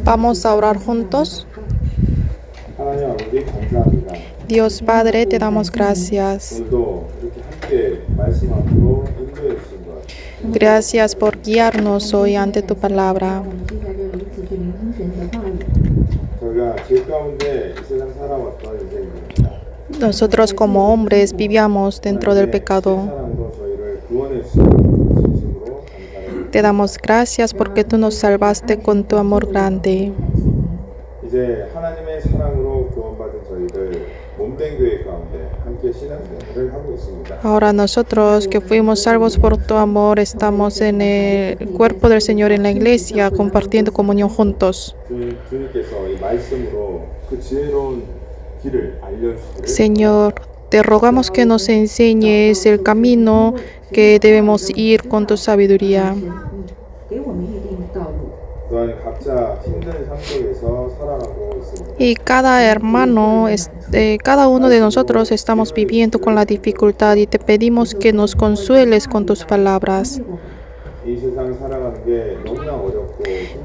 Vamos a orar juntos. Dios Padre, te damos gracias. Gracias por guiarnos hoy ante tu palabra. Nosotros como hombres vivíamos dentro del pecado. Te damos gracias porque tú nos salvaste con tu amor grande. Ahora nosotros que fuimos salvos por tu amor estamos en el cuerpo del Señor en la iglesia compartiendo comunión juntos. Señor, te rogamos que nos enseñes el camino que debemos ir con tu sabiduría. Y cada hermano, cada uno de nosotros estamos viviendo con la dificultad y te pedimos que nos consueles con tus palabras.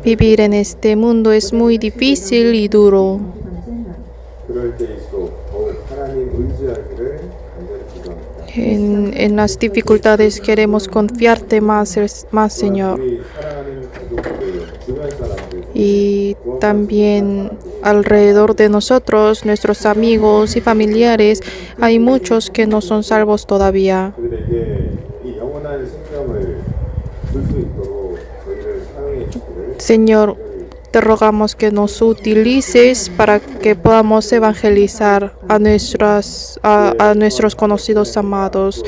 Vivir en este mundo es muy difícil y duro. En las dificultades queremos confiarte más, Señor. Y también alrededor de nosotros, nuestros amigos y familiares, hay muchos que no son salvos todavía. Señor, te rogamos que nos utilices para que podamos evangelizar a nuestros conocidos amados.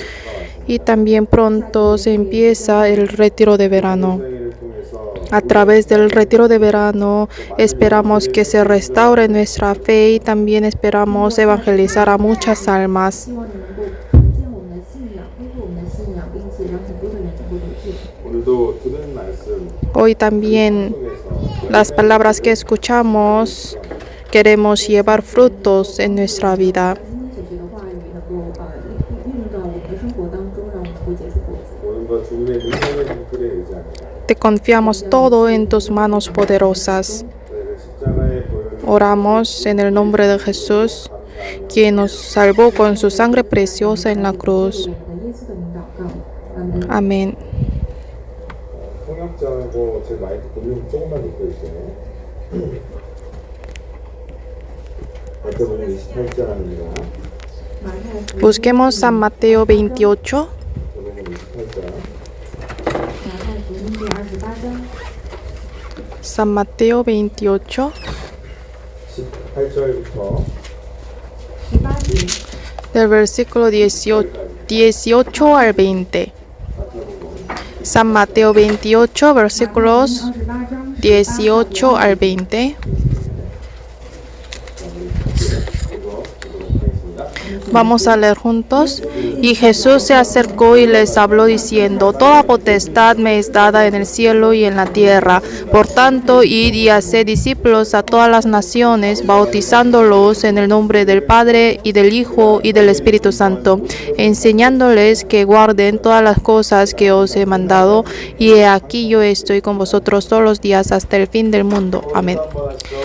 Y también pronto se empieza el retiro de verano. A través del retiro de verano esperamos que se restaure nuestra fe y también esperamos evangelizar a muchas almas. Hoy también las palabras que escuchamos queremos llevar frutos en nuestra vida. Te confiamos todo en tus manos poderosas. Oramos en el nombre de Jesús, quien nos salvó con su sangre preciosa en la cruz. Amén. Busquemos San Mateo 28. San Mateo 28. Del versículo 18 al 20. San Mateo 28, versículos 18 al 20. Vamos a leer juntos. Y Jesús se acercó y les habló diciendo: Toda potestad me es dada en el cielo y en la tierra. Por tanto, id y haced discípulos a todas las naciones, bautizándolos en el nombre del Padre y del Hijo y del Espíritu Santo, enseñándoles que guarden todas las cosas que os he mandado. Y he aquí yo estoy con vosotros todos los días hasta el fin del mundo. Amén.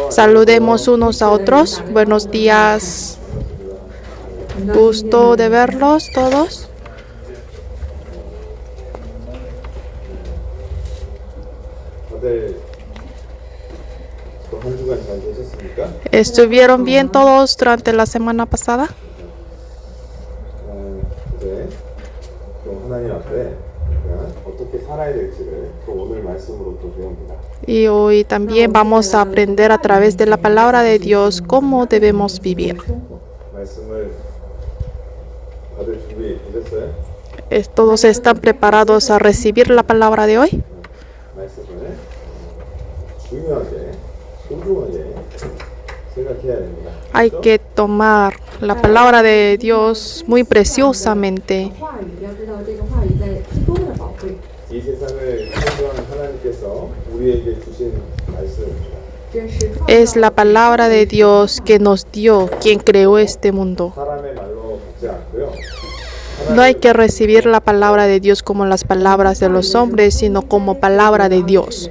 Saludemos unos a otros. Buenos días. Gusto de verlos todos. ¿Estuvieron bien todos durante la semana pasada? Y hoy también vamos a aprender a través de la palabra de Dios cómo debemos vivir. ¿Todos están preparados a recibir la palabra de hoy? Hay que tomar la palabra de Dios muy preciosamente. Es la palabra de Dios que nos dio, quien creó este mundo. No hay que recibir la palabra de Dios como las palabras de los hombres, sino como palabra de Dios.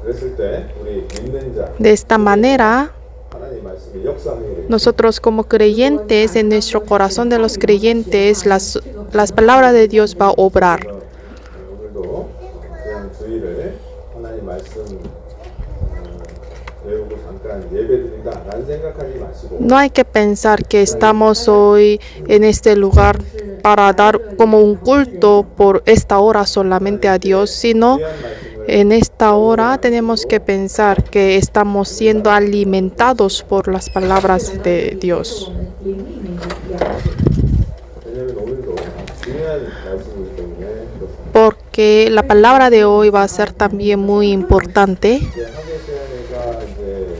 그랬을 때 우리 믿는 자 De esta manera, 하나님 말씀이 역사하게 됩니다. nosotros como creyentes, en nuestro corazón de los creyentes, las palabras de Dios va a obrar. 오늘도 그냥 주일을 하나님 말씀 배우고 잠깐 예배드린다라는 생각하지 마시고 No hay que pensar que estamos hoy en este lugar para dar como un culto por esta hora solamente a Dios, sino en esta hora tenemos que pensar que estamos siendo alimentados por las palabras de Dios. 왜냐하면 오늘도 중요한 말씀이기 때문에 그렇습니다. Porque la palabra de hoy va a ser también muy importante. 이제 하계시아가 이제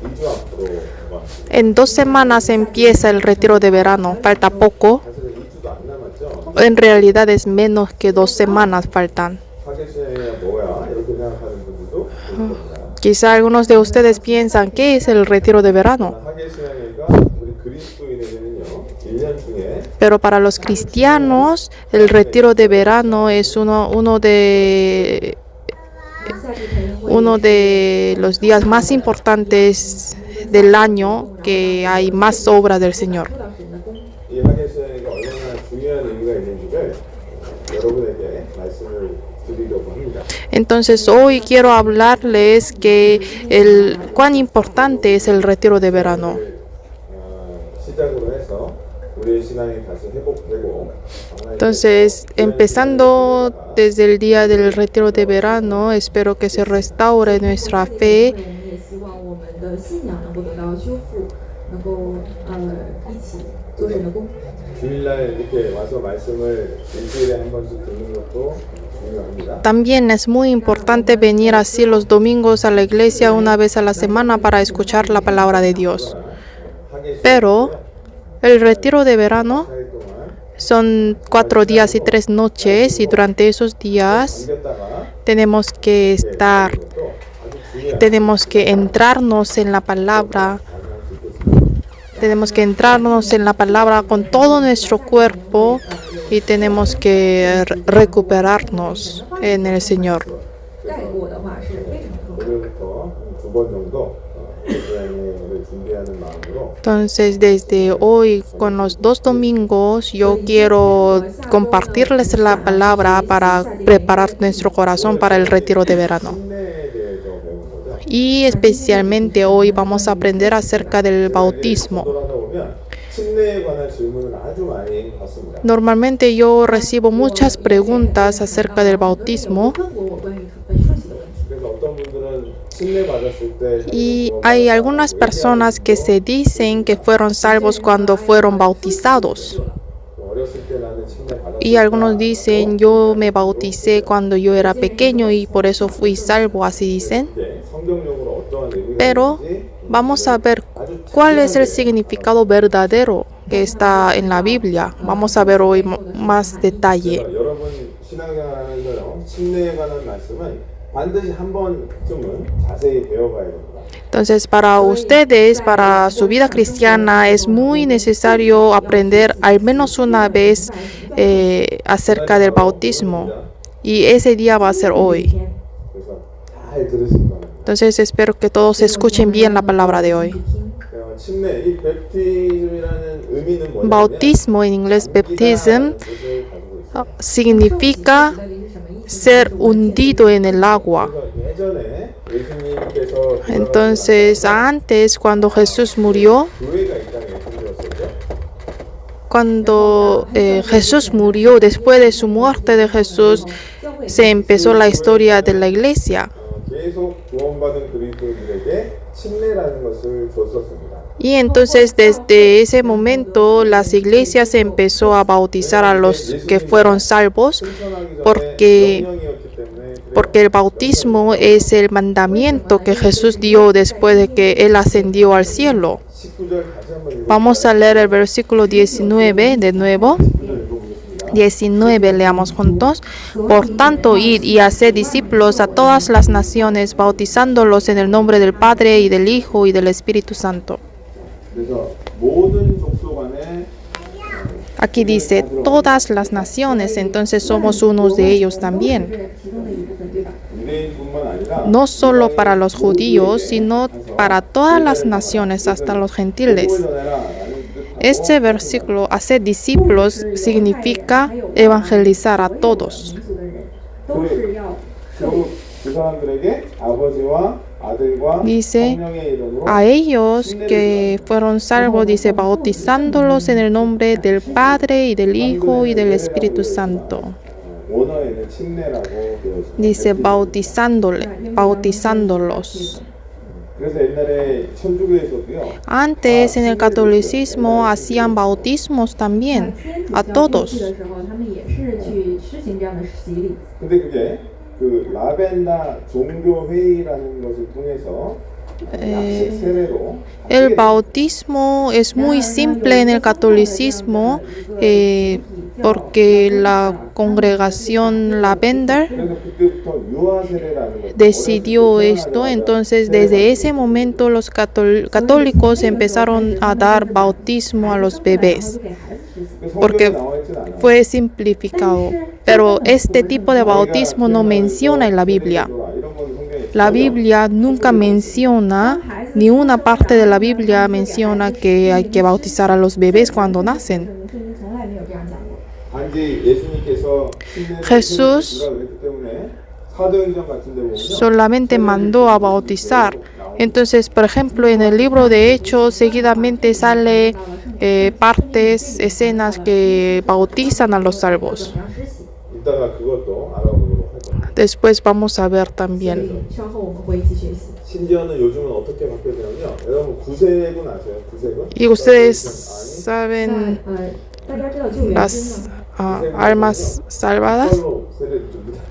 2주 앞으로 왔습니다. En 2 semanas empieza el retiro de verano, falta poco. 사실은 2주도 안 남았죠. En realidad es menos que 2 semanas faltan. 하계시아가 뭐야? 이렇게 생각하는 분들도 있을 겁니다. Quizá algunos de ustedes piensan, ¿qué es el retiro de verano? 하계시아가 우리 그리스도인에게는요 1년 중에 Pero para los cristianos, el retiro de verano es uno de los días más importantes del año que hay más obra del Señor. 이 하계시아가 얼마나 중요한 의미가 있는지를 여러분에게 말씀을 드리려고 합니다. Entonces hoy quiero hablarles que cuán importante es el retiro de verano. 시작으로 해서 우리의 신앙이 다시 회복되고 Entonces, empezando desde el día del retiro de verano, espero que se restaure nuestra fe. 주일날 이렇게 와서 말씀을 일주일에 한 번씩 듣는 것도 중요합니다. También es muy importante venir así los domingos a la iglesia una vez a la semana para escuchar la palabra de Dios. Pero el retiro de verano son 4 días y 3 noches y durante esos días tenemos que entrarnos en la palabra. Tenemos que entrarnos en la palabra con todo nuestro cuerpo y tenemos que recuperarnos en el Señor. 오늘부터 2번 정도 예배를 준비하는 마음으로 Entonces, desde hoy, con los 2 domingos, yo quiero compartirles la palabra para preparar nuestro corazón para el retiro de verano. 침례에 대해서 배우는 거죠. Y especialmente hoy vamos a aprender acerca del bautismo. 돌아보면 침례에 관한 질문을 아주 많이 받습니다. Normalmente yo recibo muchas preguntas acerca del bautismo 그래서 어떤 분들은 침례 받았을 때 y hay algunas personas que se dicen que fueron salvos cuando fueron bautizados. 어렸을 때 나는 침례 받았을 Y algunos dicen, yo me bauticé cuando yo era pequeño y por eso fui salvo, así dicen. 때 성경적으로 어떠한 의미가 Pero 있는지 vamos a ver cuál es el significado verdadero que está en la Biblia. Vamos a ver hoy más detalle. 여러분 신앙생활하면서요 침례에 관한 말씀은 반드시 한 번쯤은 자세히 배워가야 됩니다. Entonces, para ustedes, para su vida cristiana, es muy necesario aprender al menos una vez acerca del bautismo. Y ese día va a ser hoy. 그래서 잘 들으시기 바랍니다. Entonces, espero que todos escuchen bien la palabra de hoy. 침례, 이 벨티즘이라는 의미는 뭐냐면 Bautismo, en inglés baptism, significa ser hundido en el agua. 예전에 예수님께서 Entonces, antes, cuando Jesús murió, 교회가 이 땅에 생겼었죠. cuando Jesús murió, después de su muerte de Jesús, se empezó la historia de la iglesia. 계속 구원받은 그리스도인들에게 침례라는 것을 줬었습니다. Y entonces desde ese momento las iglesias empezó a bautizar a los que fueron salvos porque el bautismo es el mandamiento que Jesús dio después de que Él ascendió al cielo. 19절 다시 한번 Vamos a leer el versículo 19 de nuevo. 19, leamos juntos. Por tanto, id y haced discípulos a todas las naciones, bautizándolos en el nombre del Padre y del Hijo y del Espíritu Santo. 그래서 모든 족속 안에 Aquí dice todas las naciones, entonces somos unos de ellos también. 유대인뿐만 아니라 No solo para los judíos, sino para todas las naciones, hasta los gentiles. 복음을 전해라라는 뜻하고 Este versículo, hacer discípulos, significa evangelizar a todos. 결국 그 사람들에게 아버지와 아들과 Dice 성령의 이름으로 a ellos que fueron salvos, dice, bautizándolos en el nombre del Padre y del Hijo y del Espíritu Santo. 원어에는 침례라고 되어 있습니다. Dice bautizándolos. 그래서 옛날에 천주교에서도요. Antes en el catolicismo hacían bautismos también a todos. 근데 그게 그 라벤다 종교 회의라는 것을 통해서 약식 세례로 El bautismo es muy simple en el catolicismo porque la congregación Lavender 그래서 그때부터 유아 세례라는 걸 decidió esto. Entonces desde ese momento los católicos empezaron a dar bautismo a los bebés porque fue simplificado. Pero este tipo de bautismo no menciona en la Biblia. La Biblia nunca menciona, ni una parte de la Biblia menciona que hay que bautizar a los bebés cuando nacen. Jesús solamente mandó a bautizar. Entonces, por ejemplo, en el libro de Hechos seguidamente sale partes, escenas que bautizan a los salvos. 이따가 그것도 알아보도록 할 겁니다. Después vamos a ver también. 심지어는 요즘은 어떻게 바뀌었냐면요. 여러분 구세군 아세요? 구세군? Y ustedes saben las almas salvadas. 그걸로 세례를 줍니다.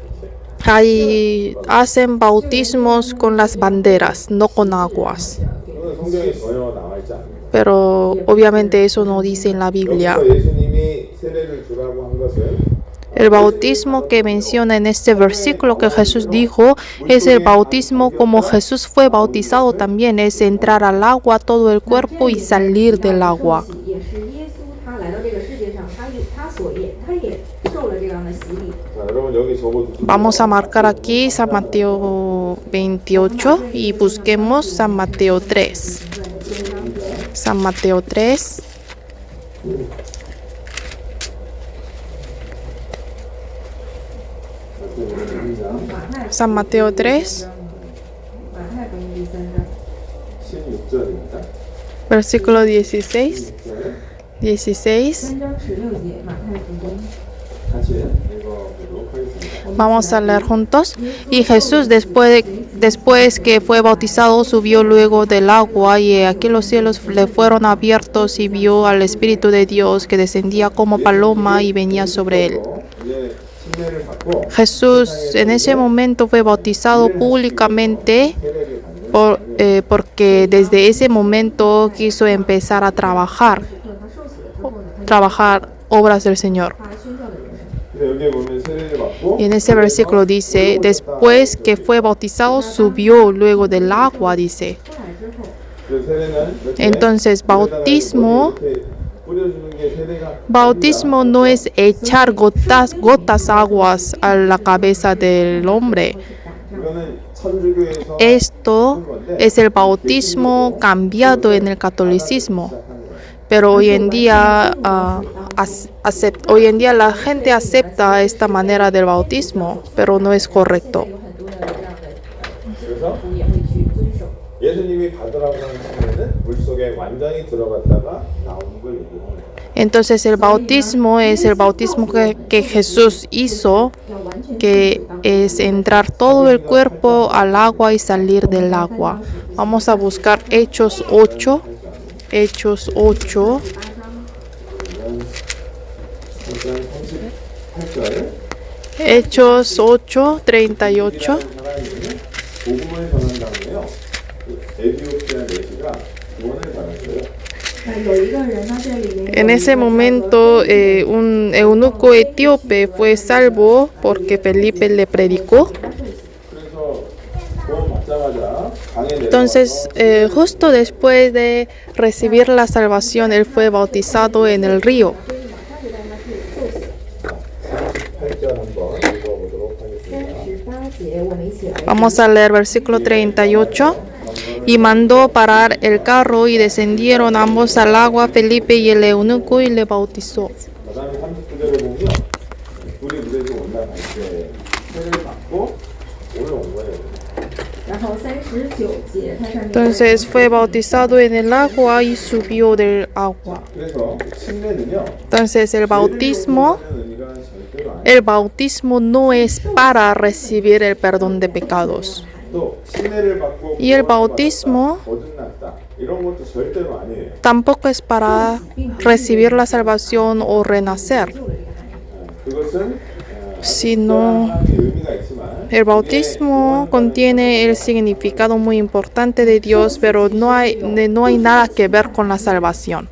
Ahí hacen bautismos con las banderas, no con aguas. 그건 성경에 전혀 나와 있지 않아요. Pero obviamente eso no dice en la Biblia. 여기서 예수님이 세례를 주라고 한 것은 El bautismo que menciona en este versículo que Jesús dijo es el bautismo como Jesús fue bautizado también, es entrar al agua todo el cuerpo y salir del agua. Vamos a marcar aquí San Mateo 28 y busquemos San Mateo 3. San Mateo 3. San Mateo 3, 16절입니다. versículo 16. 같이 읽어보도록 하겠습니다. Vamos a leer juntos. Y Jesús después que fue bautizado subió luego del agua y aquí los cielos le fueron abiertos y vio al Espíritu de Dios que descendía como paloma y venía sobre él. 이제 침례를 받고 Jesús en ese momento fue bautizado públicamente porque desde ese momento quiso empezar a trabajar obras del Señor. 근데 여기에 보면 세례를 받고 Y en ese versículo dice, después que fue bautizado, subió luego del agua, dice. 그 세례는 이렇게 Entonces, bautismo 이렇게 뿌려주는 게 세례가 Bautismo no es echar gotas aguas a la cabeza del hombre. 이거는 천주교에서 Esto es el bautismo cambiado en el catolicismo. Pero hoy en día, hoy en día la gente acepta esta manera del bautismo, pero no es correcto. 그래서 예수님이 받으라고 하는 침례는 물속에 완전히 들어갔다가 나오는 걸 얘기합니다. Entonces el bautismo es el bautismo que Jesús hizo, que es entrar todo el cuerpo al agua y salir del agua. Vamos a buscar Hechos 8. Hechos 8. Hechos 8, 38. 복음을 전한 다음에요. 에티오피아 내시가 구원을 받았어요. En ese momento, un eunuco etíope fue salvo porque Felipe le predicó. 그래서 구원 받자마자 강에 Entonces, justo después de recibir la salvación, él fue bautizado en el río. 38절 한번 읽어보도록 하겠습니다. 38节，我们一起来读。 Vamos a leer versículo 38. Y mandó parar el carro y descendieron ambos al agua, Felipe y el eunuco, y le bautizó. 그 다음에 39절에 보면 둘이 물에서 올라갈 때 세를 받고 올라온 거예요. 然后39节，它上面 Entonces fue bautizado en el agua y subió del agua. 그래서 침례는요. Entonces el bautismo 의미가 절대로 아니에요. El bautismo no es para recibir el perdón de pecados. 또 침례를 받고 Y el bautismo 거듭났다. 이런 것도 절대로 아니에요. tampoco es para recibir la salvación o renacer, 救了这个含义。 그것은 sino 하나님의 의미가 있지만 el bautismo contiene el significado muy importante de Dios, pero no hay nada que ver con la salvación.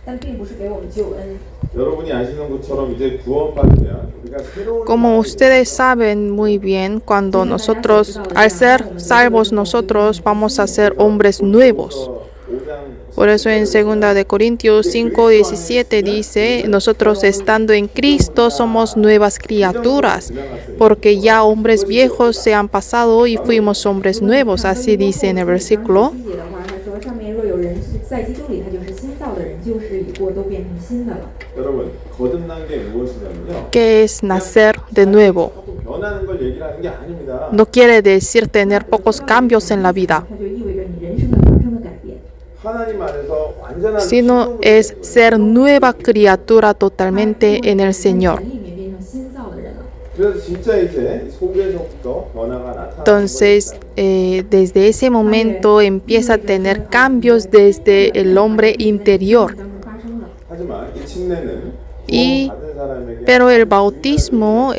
但并不是给我们救恩。 여러분이 아시는 것처럼 이제 구원받으면 우리가 새로운 Como ustedes saben muy bien, cuando nosotros, al ser salvos nosotros, vamos a ser hombres nuevos. 5장 Por eso en 2 de Corintios 5:17 dice, nosotros estando en Cristo somos nuevas criaturas, porque ya hombres viejos se han pasado y fuimos hombres nuevos, así dice en el versículo. 第7节的话，他说上面若有人在基督里，他就是新造的人，旧事已过，都变成新的了。 여러분 거듭난 게 무엇이냐면요. ¿Qué es nacer de nuevo? 변하는 걸 얘기를 하는 게 아닙니다. No quiere decir tener pocos cambios en la vida, 它就意味着你人生的发生的改变。 하나님 안에서 완전한 sino es ser nueva criatura totalmente en el Señor. 里面变成新造的人了。 그래서 진짜 이제 속에서부터 변화가 나타나는 Entonces, desde ese momento empieza a tener cambios desde el hombre interior. 当中发生了。 하지만 이 침례는 Y, 받은 사람에게 pero el bautismo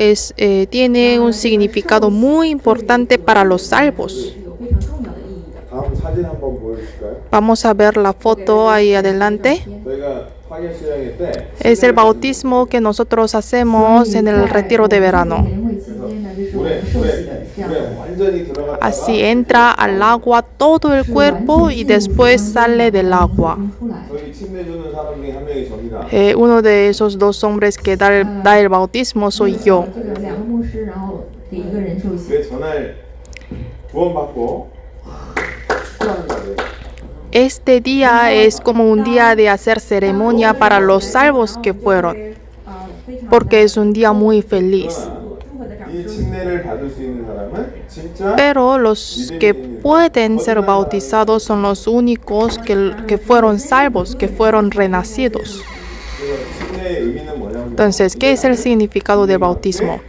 tiene un significado muy importante para los salvos. 是有非常重要的意义的。 다음 사진 한번 보여주실까요? Vamos a ver la foto ahí adelante. 저희가 화계 수양회 때 Es el bautismo que nosotros hacemos en el retiro de verano. 年会期间呢，这是我们受洗的这样的。 물에 완전히 들어갔다가 Así entra al agua todo el cuerpo y después sale del agua. 出来。 저희 침례 주는 사람 중에 한 명이 접니다. Uno de esos dos hombres que da el bautismo soy yo. 这个两个牧师，然后给一个人受洗。 왜 전날 구원받고 축구하는 거예요. Este día es como un día de hacer ceremonia para los salvos que fueron, porque es un día muy feliz. 이 침례를 받을 수 있는 사람은 진짜 Pero los que pueden ser bautizados son los únicos que fueron salvos, que fueron renacidos. 침례의 의미는 뭐냐면 Entonces, ¿qué es el significado del bautismo?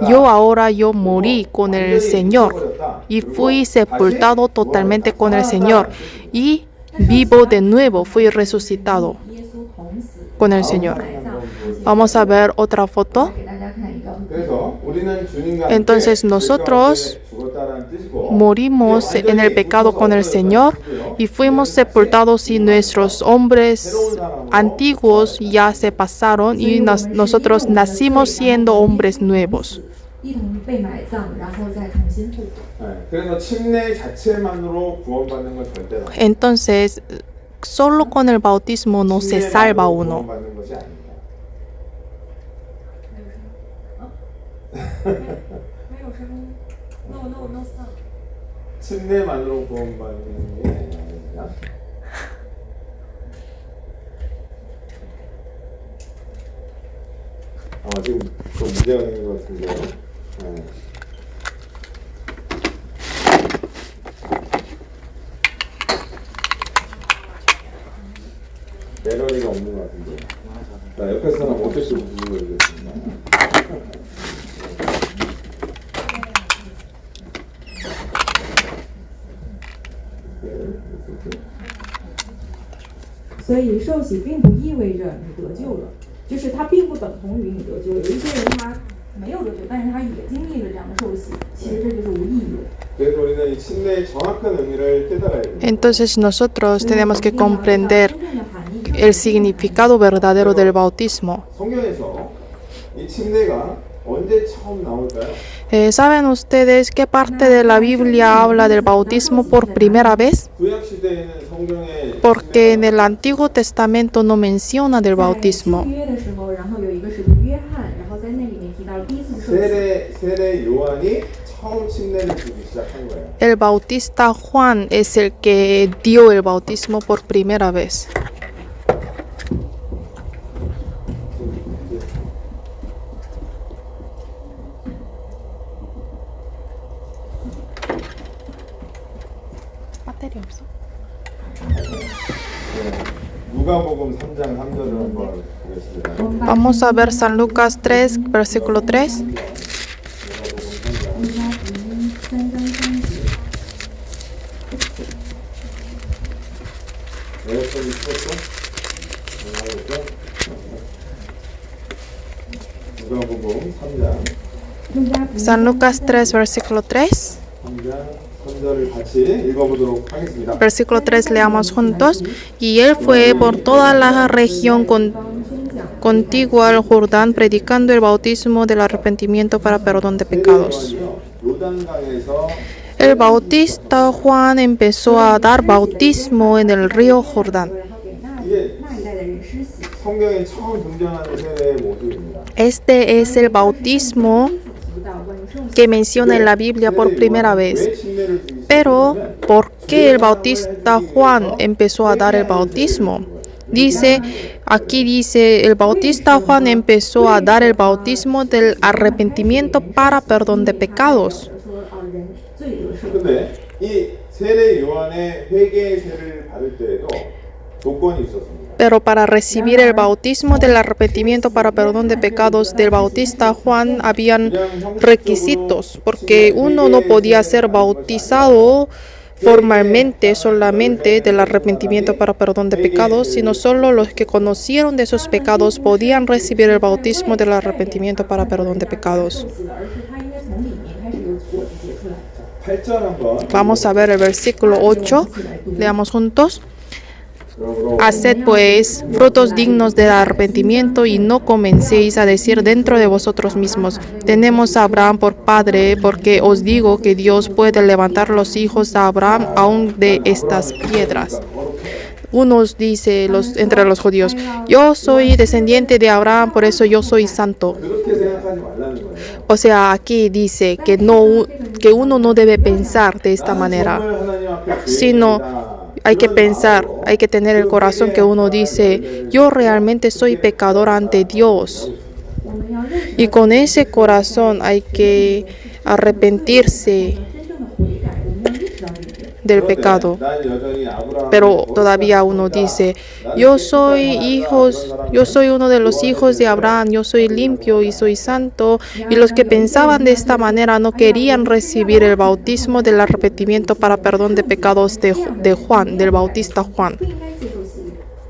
Yo morí con el Señor y fui sepultado totalmente con el Señor y vivo de nuevo, fui resucitado 耶稣同死 con el Señor. 埋葬。 Vamos a ver otra foto. 给大家看一个。 그래서 우리는 주님과 Entonces 함께 nosotros 죽었다라는 뜻이고 morimos en el pecado con el Señor y fuimos sepultados y nuestros hombres antiguos ya se pasaron y nosotros nacimos siendo hombres nuevos. 一同被埋葬，然后再重新复活。 그래서 침례 자체만으로 구원받는 건 절대로 아니에요. Entonces, solo con el bautismo no se salva uno. 구원받는 것이 아닙니다. 没有声音。No sound。 침례만으로 구원받는 게 아닙니다. 지금 좀 문제가 있는 것 같은데요. 네. 매너리가 없는 것 같은데. 자, 옆에 사람 어떻게 보여주겠습니다. 所以受洗并不意味着你得救了，就是它并不等同于你得救。有一些人他没有得救，但是他也经历了这样的受洗，其实这就是无意义的。 그래서 우리는 이 침례의 정확한 의미를 깨달아야 됩니다. Entonces nosotros tenemos que comprender el significado verdadero del bautismo. 성경에서 이 침례가 언제 처음 나올까요? ¿Saben ustedes qué parte de la Biblia habla del bautismo por primera vez? 구약 시대에는 성경에 Porque en el Antiguo Testamento no menciona del 在 bautismo. 新约的时候，然后有一个使徒约翰，然后在那里面提到第一次 세례 요한이 처음 침례를 주기 시작한 거예요. El bautista Juan es el que dio el bautismo por primera vez. 배터리 없어? 누가복음 3장 3절을 한번 보겠습니다. Vamos a ver San Lucas 3, versículo 3. 에어컨이 틀었어? 누가복음 3장 San Lucas 3, versículo 3. 3장 3절을 같이 읽어보도록 하겠습니다. Versículo 3 leamos juntos. Y él fue por toda la región contigua al Jordán, predicando el bautismo del arrepentimiento para perdón de pecados. 요단강에서 El bautista Juan empezó a dar bautismo en el río Jordán. 이게 성경에 처음 등장하는 세례의 모습입니다. Este es el bautismo que menciona en la Biblia por primera vez. 왜 침례를 주기 Pero, ¿por qué el bautista Juan empezó a dar el bautismo? Aquí dice, el bautista Juan empezó a dar el bautismo del arrepentimiento para perdón de pecados. 근데 이 세례 요한의 회개 세례를 받을 때에도 조건이 있었습니다. Pero para recibir el bautismo del arrepentimiento para perdón de pecados del bautista Juan habían requisitos, porque uno no podía ser bautizado formalmente solamente del arrepentimiento para perdón de pecados, sino solo los que conocieron de sus pecados podían recibir el bautismo del arrepentimiento para perdón de pecados. 8절 한번 Vamos a ver el versículo 8, leamos juntos. Haced pues frutos dignos del arrepentimiento y no comencéis a decir dentro de vosotros mismos, tenemos a Abraham por padre, porque os digo que Dios puede levantar los hijos de Abraham aún de estas piedras. Unos dice entre los judíos, yo soy descendiente de Abraham, por eso yo soy santo. 그렇게 생각하지 말라는 거예요. O sea, aquí dice que uno no debe pensar de esta manera, 정말 하나님 앞에 sino 죄인이다. hay que pensar, hay que tener el corazón que uno dice, yo realmente soy pecador ante Dios. Y con ese corazón hay que arrepentirse del pecado. 난 여전히 아브라함의 Pero todavía uno dice, yo soy uno de los hijos de Abraham, yo soy limpio y soy santo. Y los que pensaban de esta manera no querían recibir el bautismo del arrepentimiento para perdón de pecados de Juan, del bautista Juan.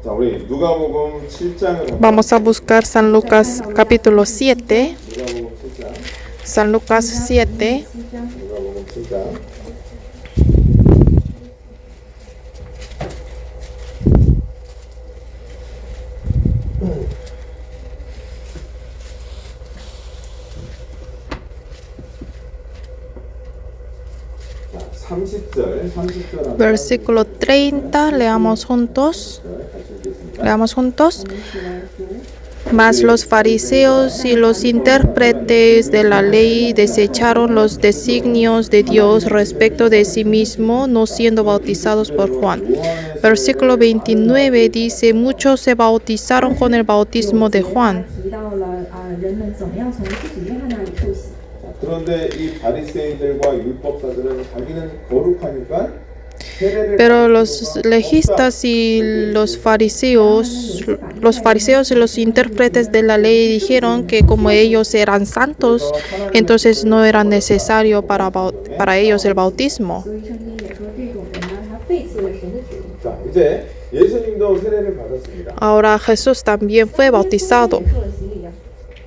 자, 우리 누가복음 7장을 Vamos a buscar San Lucas capítulo 7. 누가복음 7장 San Lucas 7. 누가복음 7장 자, 30절 Versículo 30, leamos juntos. Leamos juntos. Mas los fariseos y los intérpretes de la ley desecharon los designios de Dios respecto de sí mismo, no siendo bautizados por Juan. Versículo 29 dice, muchos se bautizaron con el bautismo de Juan. 그런데 이 바리새인들과 율법사들은 자기는 거룩하니까 Pero los legistas y los fariseos y los intérpretes de la ley dijeron que como ellos eran santos, entonces no era necesario para ellos el bautismo. 자, 이제 예수님도 세례를 받았습니다. Ahora Jesús también fue bautizado.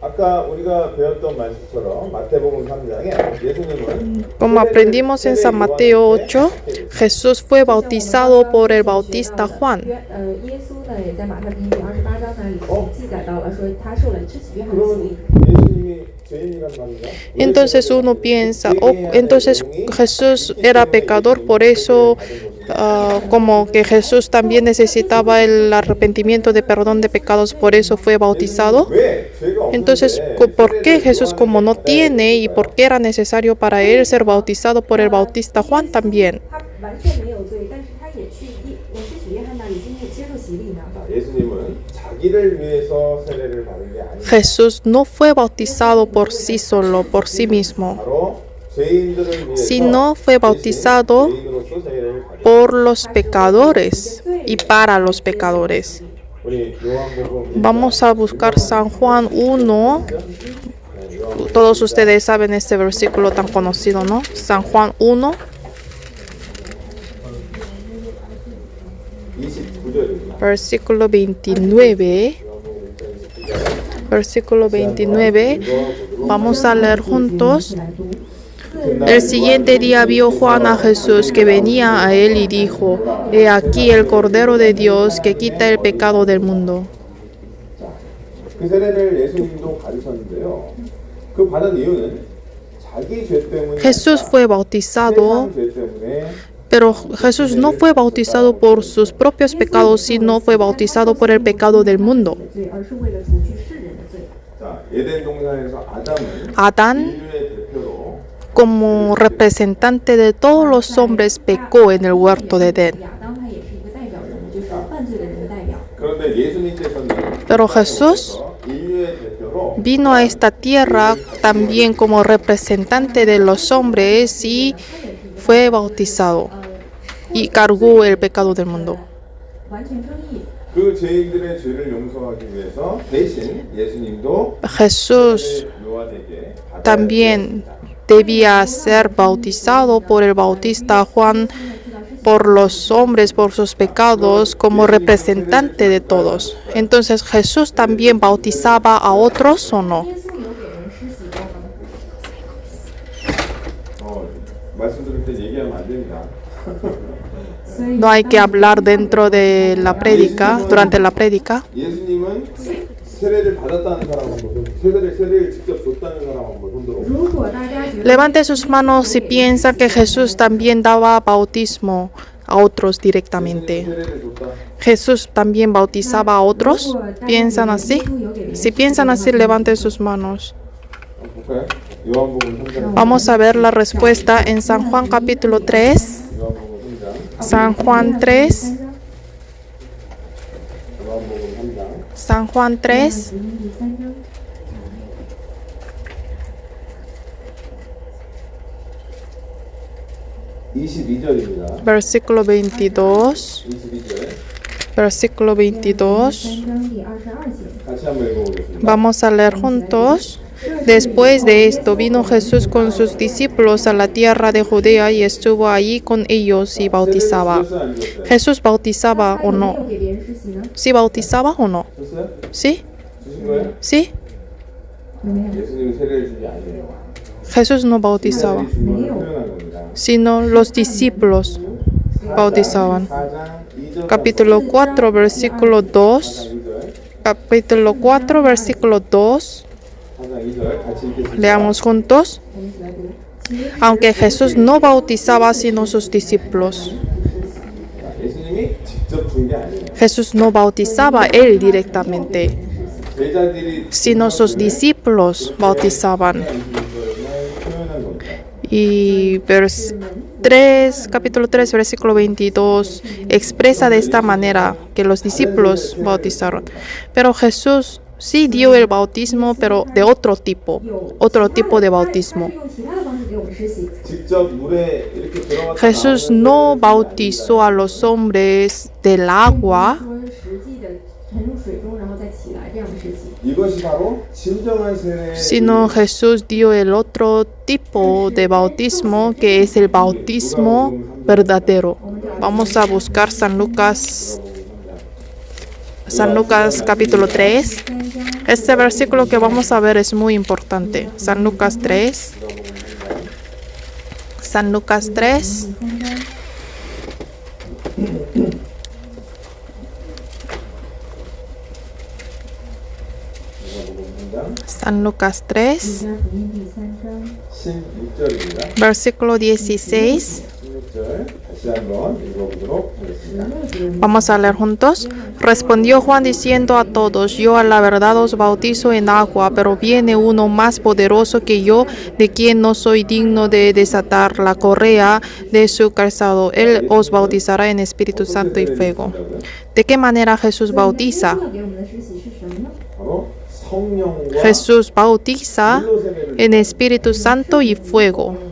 아까 우리가 배웠던 말씀처럼 마태복음 3장에 예수님은 Como aprendimos en San Mateo 8, Jesús fue bautizado por el bautista Juan. 耶稣呢也在马太福音第28章那里记载到了，说他受了施洗约翰的洗礼。 예수님이 죄인이란 말인가? Entonces uno piensa, entonces Jesús era pecador, por eso como que Jesús también necesitaba el arrepentimiento de perdón de pecados, por eso fue bautizado. 왜 죄가 Entonces, 없는데 ¿por qué Jesús, como no 세례를 tiene, y 받아야 por qué era necesario para él ser bautizado por el bautista Juan también? 他完全没有罪，但是他也去施洗约翰那里经历接受洗礼呢。 자, 예수님은 자기를 위해서 세례를 받은 게 아니라 Jesús no fue bautizado por sí solo, por sí mismo, 바로 죄인들을 위해서 sino fue bautizado 대신 죄인으로서 세례를 받은 por los pecadores y para los pecadores. 우리 요한복음 Vamos a buscar San Juan 1. 네, 요한복음 Todos ustedes saben este versículo tan conocido, ¿no? San Juan 1, 29절입니다. versículo 29. Versículo 29. Vamos a leer juntos. El siguiente día vio Juan a Jesús que venía a él y dijo: He aquí el Cordero de Dios que quita el pecado del mundo. 그 세례를 예수님도 받으셨는데요. 그 받은 이유는 자기 죄 때문에 Jesús fue bautizado, 세상 죄 때문에 pero Jesús no fue bautizado por sus propios pecados, sino fue bautizado por el pecado del mundo. 罪，而是为了除去世人的罪。 자, 에덴 동산에서 아담은 Adán, 인류의 대표로 como representante de todos los hombres, pecó en el huerto de Edén. 亚当他也是一个代表人物，就是犯罪的人的代表。 그런데 예수님께서는 Pero Jesús 인류의 대표로 vino a esta tierra también como representante de los hombres y fue bautizado y cargó el pecado del mundo. 完全称义。 그 죄인들의 죄를 용서하기 위해서 대신 예수님도 Jesús 요한에게 받아야 también debía ser bautizado por el bautista Juan por los hombres, por sus pecados, como representante de todos. Entonces, ¿Jesús también bautizaba a otros o no? 耶稣有给人施洗过吗？ 말씀 들을 때 얘기하면 안 됩니다. 所以 No hay que hablar dentro de la prédica, durante la prédica. 예수님은 세례를 받았다는 사람 한번 세례를 직접 줬다는 사람 한번 손 들어. 如果大家觉得 Levante sus manos si piensa que Jesús también daba bautismo a otros directamente. 세례를 줬다. ¿Jesús también bautizaba a otros? ¿Piensan así? Si piensan así, levanten sus manos. 볼까요? 요한복음 3장. Vamos a ver la respuesta en San Juan capítulo 3. 요한복음 3장. San Juan 3. 요한복음 3장. San Juan 3. 第三章。 22절입니다. Versículo 22. 22절. Versículo 22. 三章第22节。 같이 한번 읽어보겠습니다. Vamos a leer juntos. Después de esto vino Jesús con sus discípulos a la tierra de Judea y estuvo allí con ellos y bautizaba. 줬어요, 안 줬어요? ¿Jesús bautizaba o 有没 no? 有给别人施洗呢？ ¿Sí bautizaba o no? 줬어요? ¿Sí? 주신 거예요? ¿Sí? 有没有？ 예수님이 세례를 준 게 아니에요. Jesús no bautizaba, 세례를 준 거를 표현한 겁니다. sino los discípulos bautizaban. 4장 2절. Capítulo 4, versículo 2. 2절. Capítulo 4, versículo 2. 4장 2절 같이 읽겠습니다. Leamos juntos. 我们一起来读。 Aunque Jesús no bautizaba sino sus discípulos. 예수님이 직접 준 게 아니에요. Jesús no bautizaba él directamente, 제자들이 sino sus discípulos bautizaban. 표현한 겁니다. Y capítulo 3, versículo 22 expresa de esta manera que los discípulos bautizaron. Pero Jesús sí dio el bautismo, pero de otro tipo de bautismo. 用其他的方式给我们施洗。 직접 물에 이렇게 들어갔다 Jesús no bautizó a los hombres del agua, 说实际的沉入水中，然后再起来这样的施洗。 이것이 바로 진정한 세례. sino Jesús dio el otro tipo de bautismo, que es el bautismo verdadero. Vamos a buscar San Lucas capítulo 3. Este versículo que vamos a ver es muy importante. San Lucas 3. San Lucas 3. San Lucas 3, 路加福音第3章 16절입니다. versículo 16. 16절 구절 다시 한번 읽어보도록 하겠습니다. Vamos a leer juntos. Respondió Juan diciendo a todos: Yo a la verdad os bautizo en agua, pero viene uno más poderoso que yo, de quien no soy digno de desatar la correa de su calzado. Él os bautizará en Espíritu Santo y fuego. ¿De qué manera Jesús bautiza? 给我们的施洗是什么呢？ 바로 성령과 Jesús bautiza en Espíritu Santo y fuego.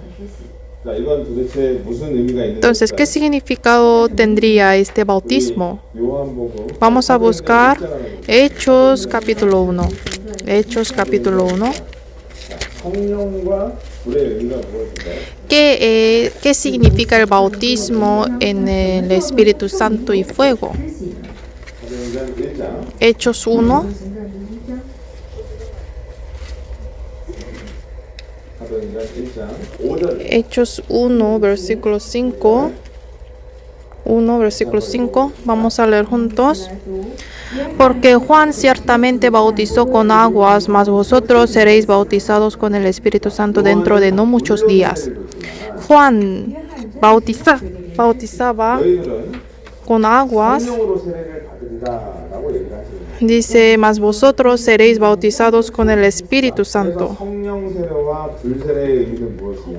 자, 이건 도대체 무슨 의미가 있는 Entonces, ¿qué significado tendría este bautismo? 요한복음 Vamos a buscar Hechos capítulo 1. Hechos capítulo 1. 성령과 불의 의미가 무엇일까요? ¿Qué significa el bautismo en el Espíritu Santo y fuego? 사도행전 1장 Hechos 1, 行传第1章。 사도행전 1장 5절 Hechos 1, versículo 5. 1, versículo 5. Vamos a leer juntos. Porque Juan ciertamente bautizó con aguas, mas vosotros seréis bautizados con el Espíritu Santo dentro de no muchos días. Juan bautizaba 너희들은 con aguas. 성령으로 세례를 받으리라라고 얘기를 하시는 거예요. Dice, mas vosotros seréis bautizados con el Espíritu 그래서 Santo. 성령 세례와 불 세례의 의미는 무엇이냐?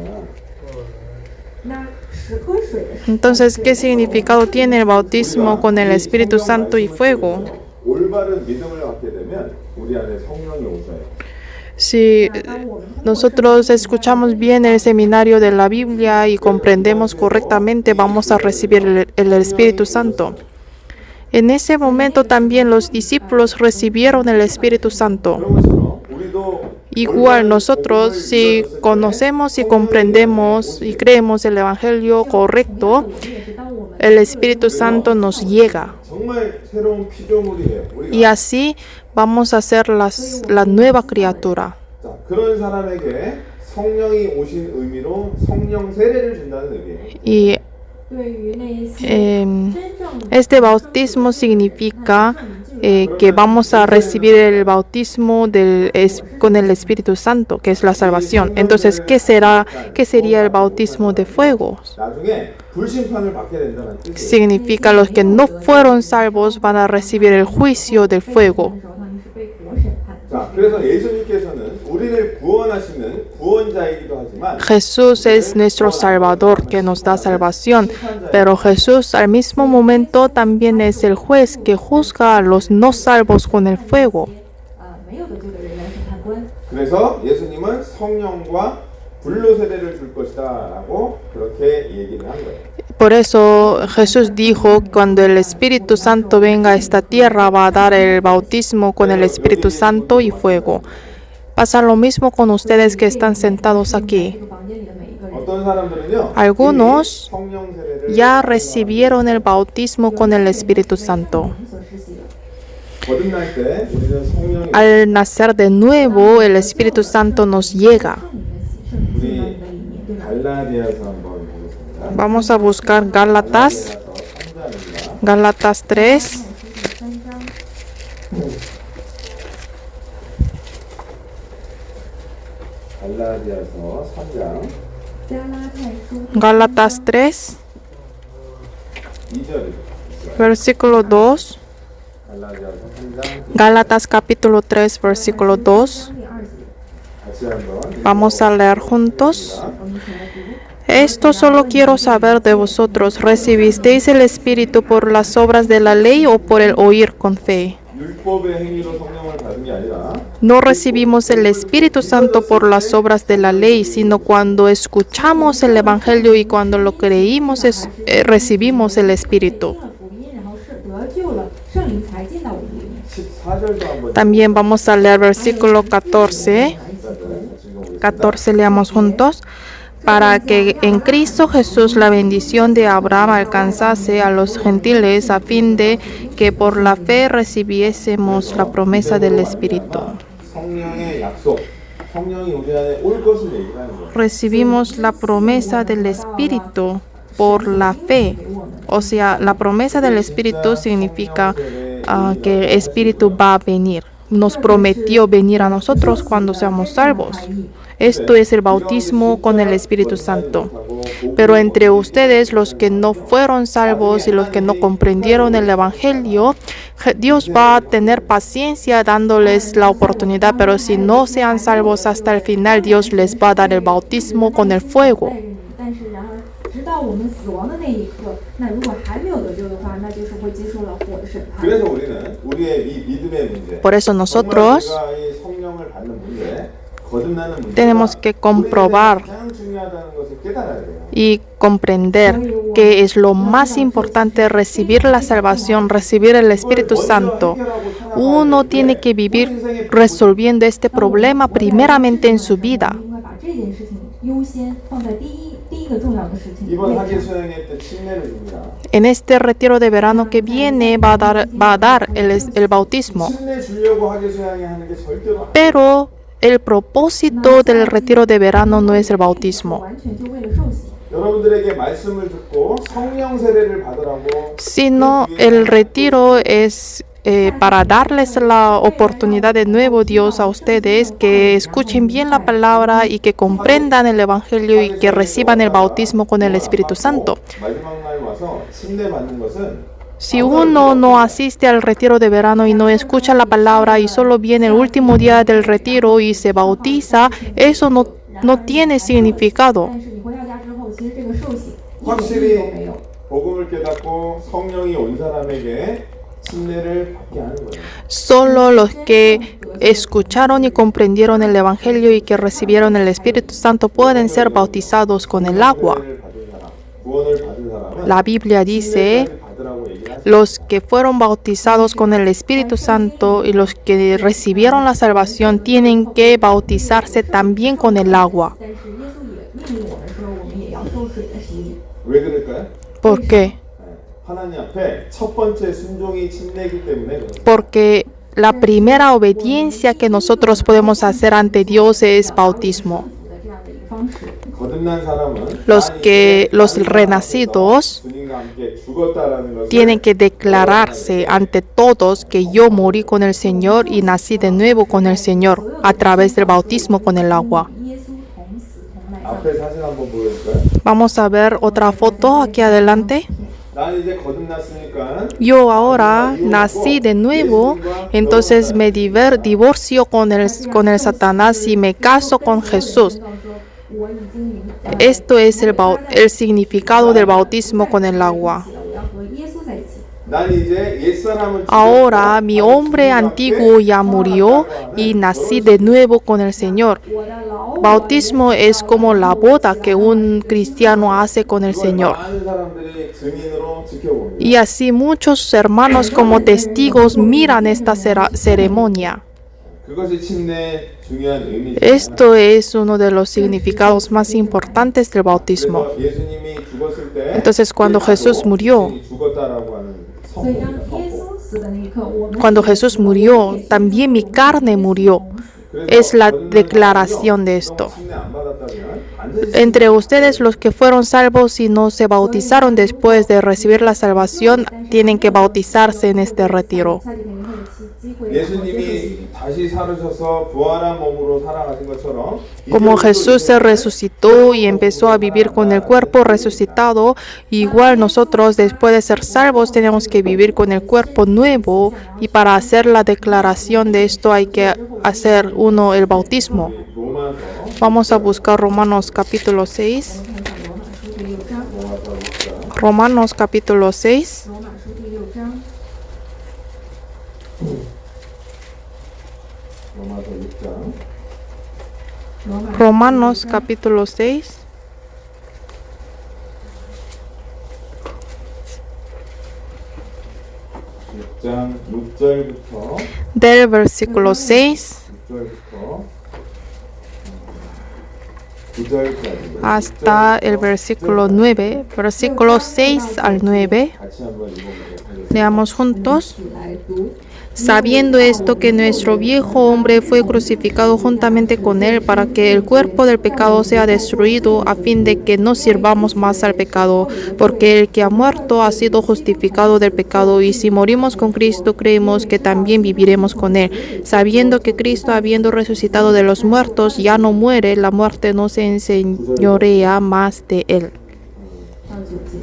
那10颗水的 Entonces, ¿qué significado tiene el bautismo con el Espíritu Santo y fuego? 올바른 믿음을 갖게 되면 우리 안에 성령이 오셔요. Si nosotros escuchamos bien el seminario de la Biblia y comprendemos correctamente, vamos a recibir el Espíritu Santo. En ese momento también los discípulos recibieron el Espíritu Santo. 그런 것처럼 우리도 Igual nosotros, si conocemos y comprendemos y creemos el Evangelio correcto, 也是当我们 el Espíritu Santo nos llega. 정말 새로운 피조물이에요. Y 우리가 así vamos a ser la nueva criatura. 자, 그런 사람에게 성령이 오신 의미로 성령 세례를 준다는 의미예요. Y 对于那些 em, 真正 este bautismo significa que vamos a recibir el bautismo con el Espíritu Santo, que es la salvación. Entonces, ¿qué sería el bautismo de fuego? 나중에 불심판을 받게 된다는 뜻이에요. Significa los que no fueron salvos van a recibir el juicio del fuego. 的时候，他们是被国审判。 자, 그래서 예수님께서는 우리를 구원하시는 구원자이기도 하지만 Jesús es nuestro Salvador que nos da salvación, pero Jesús al mismo momento también es el juez que juzga a los no salvos con el fuego. 没有得救的人来审判官。 그래서 예수님은 성령과 불로 세례를 줄 것이다라고 그렇게 얘기를 한 거예요. Por eso Jesús dijo, cuando el Espíritu Santo venga a esta tierra, va a dar el bautismo con el Espíritu Santo y fuego. Pasa lo mismo con ustedes que están sentados aquí. 这个房间里的每一个人， 어떤 사람들은요, Algunos 이미 성령 세례를 Ya recibieron el bautismo con el Espíritu Santo. 所施洗了。 거듭날 때 우리는 성령이 Al nacer de nuevo, el Espíritu Santo nos llega. 圣灵的里面，对吧？ 갈라디아서 한번 보겠습니다. Vamos a buscar Gálatas, 갈라디아서 3장입니다. Gálatas 3. 3章， 갈라디아서 3장 加拉太书 Gálatas 3, 2절입니다. versículo 2. 갈라디아서 3장 Gálatas capítulo 3, versículo 2. 第2节， 다시 한번 Vamos a leer juntos. 我们一起来读。 Esto solo quiero saber de vosotros. ¿Recibisteis el Espíritu por las obras de la ley o por el oír con fe? 율법의 행위로 성령을 받은 게 아니라 No recibimos el Espíritu Santo por las obras de la ley, sino cuando escuchamos el Evangelio y cuando lo creímos recibimos el Espíritu. 听了福音，然后是得救了，圣灵才进到我们里面。 14절도 한번 También vamos a leer versículo 14. 14 leamos juntos. Para que en Cristo Jesús la bendición de Abraham alcanzase a los gentiles a fin de que por la fe recibiésemos la promesa del Espíritu. 성령의 약속, 성령이 우리 안에 올 것을 얘기하는 거예요. Recibimos la promesa del Espíritu por la fe. O sea, la promesa del Espíritu significa que el Espíritu va a venir. nos prometió venir a nosotros cuando seamos salvos. Esto es el bautismo con el Espíritu Santo. Pero entre ustedes, los que no fueron salvos y los que no comprendieron el Evangelio, Dios va a tener paciencia dándoles la oportunidad, pero si no sean salvos hasta el final, Dios les va a dar el bautismo con el fuego. 但是然而直到我们死亡的那一刻，那如果还没有得救的话，那就是会接受了火的审判。 그래서 우리는 우리의 이 믿음의 문제, Por eso nosotros 정말 우리가 이 성령을 받는 문제, 거듭나는 문제가 tenemos que comprobar 우리 인생에 가장 중요하다는 것을 깨달아야 돼요. y comprender que es lo más importante recibir la salvación, recibir el Espíritu Santo. Uno tiene que vivir resolviendo este problema primeramente en su vida. 应该把这件事情优先放在第一个重要的事情。 이번 학예 수행회 때 침례를 줍니다. En este retiro de verano que viene va a dar el bautismo. 침례 주려고 학예 수행회 하는 게 절대로 안 Pero el propósito del retiro de verano no es el bautismo, 完全就为了受洗。 여러분들에게 말씀을 듣고 성령 세례를 받으라고 sino el retiro es para darles la oportunidad de nuevo, Dios, a ustedes, que escuchen bien la palabra y que comprendan el Evangelio y que reciban el bautismo con el Espíritu Santo. 마지막 날 와서 침례 받는 것은 Si uno no asiste al retiro de verano y no escucha la palabra y solo viene el último día del retiro y se bautiza, eso no tiene significado. 但是你回到家之后，其实这个受洗一点意义都没 확실히 有。 복음을 깨닫고 성령이 온 사람에게 침례를 받게 하는 거예요. Solo los que escucharon y comprendieron el Evangelio y que recibieron el Espíritu Santo pueden ser bautizados con el agua. 구원을 받은 사람은 La Biblia dice, 침례까지 받으라고 얘기를 하죠. los que fueron bautizados con el Espíritu Santo y los que recibieron la salvación tienen que bautizarse también con el agua. 但是耶稣也命令我们说，我们也要受水的洗礼。 왜 그럴까요? ¿Por qué? 하나님 앞에 첫 번째 순종이 침례이기 때문에 그렇습니다. Porque la primera obediencia que nosotros podemos hacer ante Dios es bautismo. 的这样的一个方式。 거듭난 사람은 Los renacidos 주님과 함께 죽었다라는 것을 tienen que declararse ante todos que yo morí con el Señor y nací de nuevo con el Señor a través del bautismo con el agua. 耶稣同死同埋葬。 앞에 사진 한번 보여줄까요? Vamos a ver otra foto aquí adelante. 난 이제 거듭났으니까 Yo ahora nací de nuevo, entonces me divorcio con el Satanás y me caso con Jesús. 我已经Esto es el significado del bautismo con el agua. 我要和耶稣在一起。 난 이제 옛사람을 Ahora mi hombre antiguo ya murió y nací de nuevo con el Señor. 我的老我 Bautismo es como la boda que un cristiano hace con el Señor. 많은 사람들이 증인으로 지켜봅니다. Y así muchos hermanos como testigos miran esta ceremonia. 그것이 침례의 중요한 의미죠. Esto es uno de los significados más importantes del bautismo. 그래서 예수님이 죽었을 때 Entonces, cuando Jesús murió, 죽었다라고 하는 所以当耶稣死的那一刻，我们 cuando Jesús murió, también mi carne murió. Es la declaración de esto. 침례 안 받았다면 반드시 Entre ustedes, los que fueron salvos y no se bautizaron después de recibir la salvación, tienen que bautizarse en este retiro. 下几天以后有机会 예수님이 다시 살으셔서 부활한 몸으로 살아가신 것처럼 Como Jesús se resucitó y empezó a vivir con el cuerpo resucitado, igual nosotros después de ser salvos tenemos que vivir con el cuerpo nuevo, y para hacer la declaración de esto hay que hacer el bautismo. 로마서 Vamos a buscar Romanos capítulo 6. 罗马书第6章， Romanos capítulo 6. 罗马书第6章， 로마서 6장 罗马 Romanos capítulo 6. 장 6절부터 Del versículo 6 6절부터 9절까지 hasta el versículo 9, versículo 6 al 9. 같이 한번 읽어보도록 하겠습니다. Leamos juntos. 起来读。sabiendo esto que nuestro viejo hombre fue crucificado juntamente con él para que el cuerpo del pecado sea destruido a fin de que no sirvamos más al pecado, porque el que ha muerto ha sido justificado del pecado y si morimos con Cristo creemos que también viviremos con él, sabiendo que Cristo habiendo resucitado de los muertos ya no muere, la muerte no se enseñorea más de él. 到9节。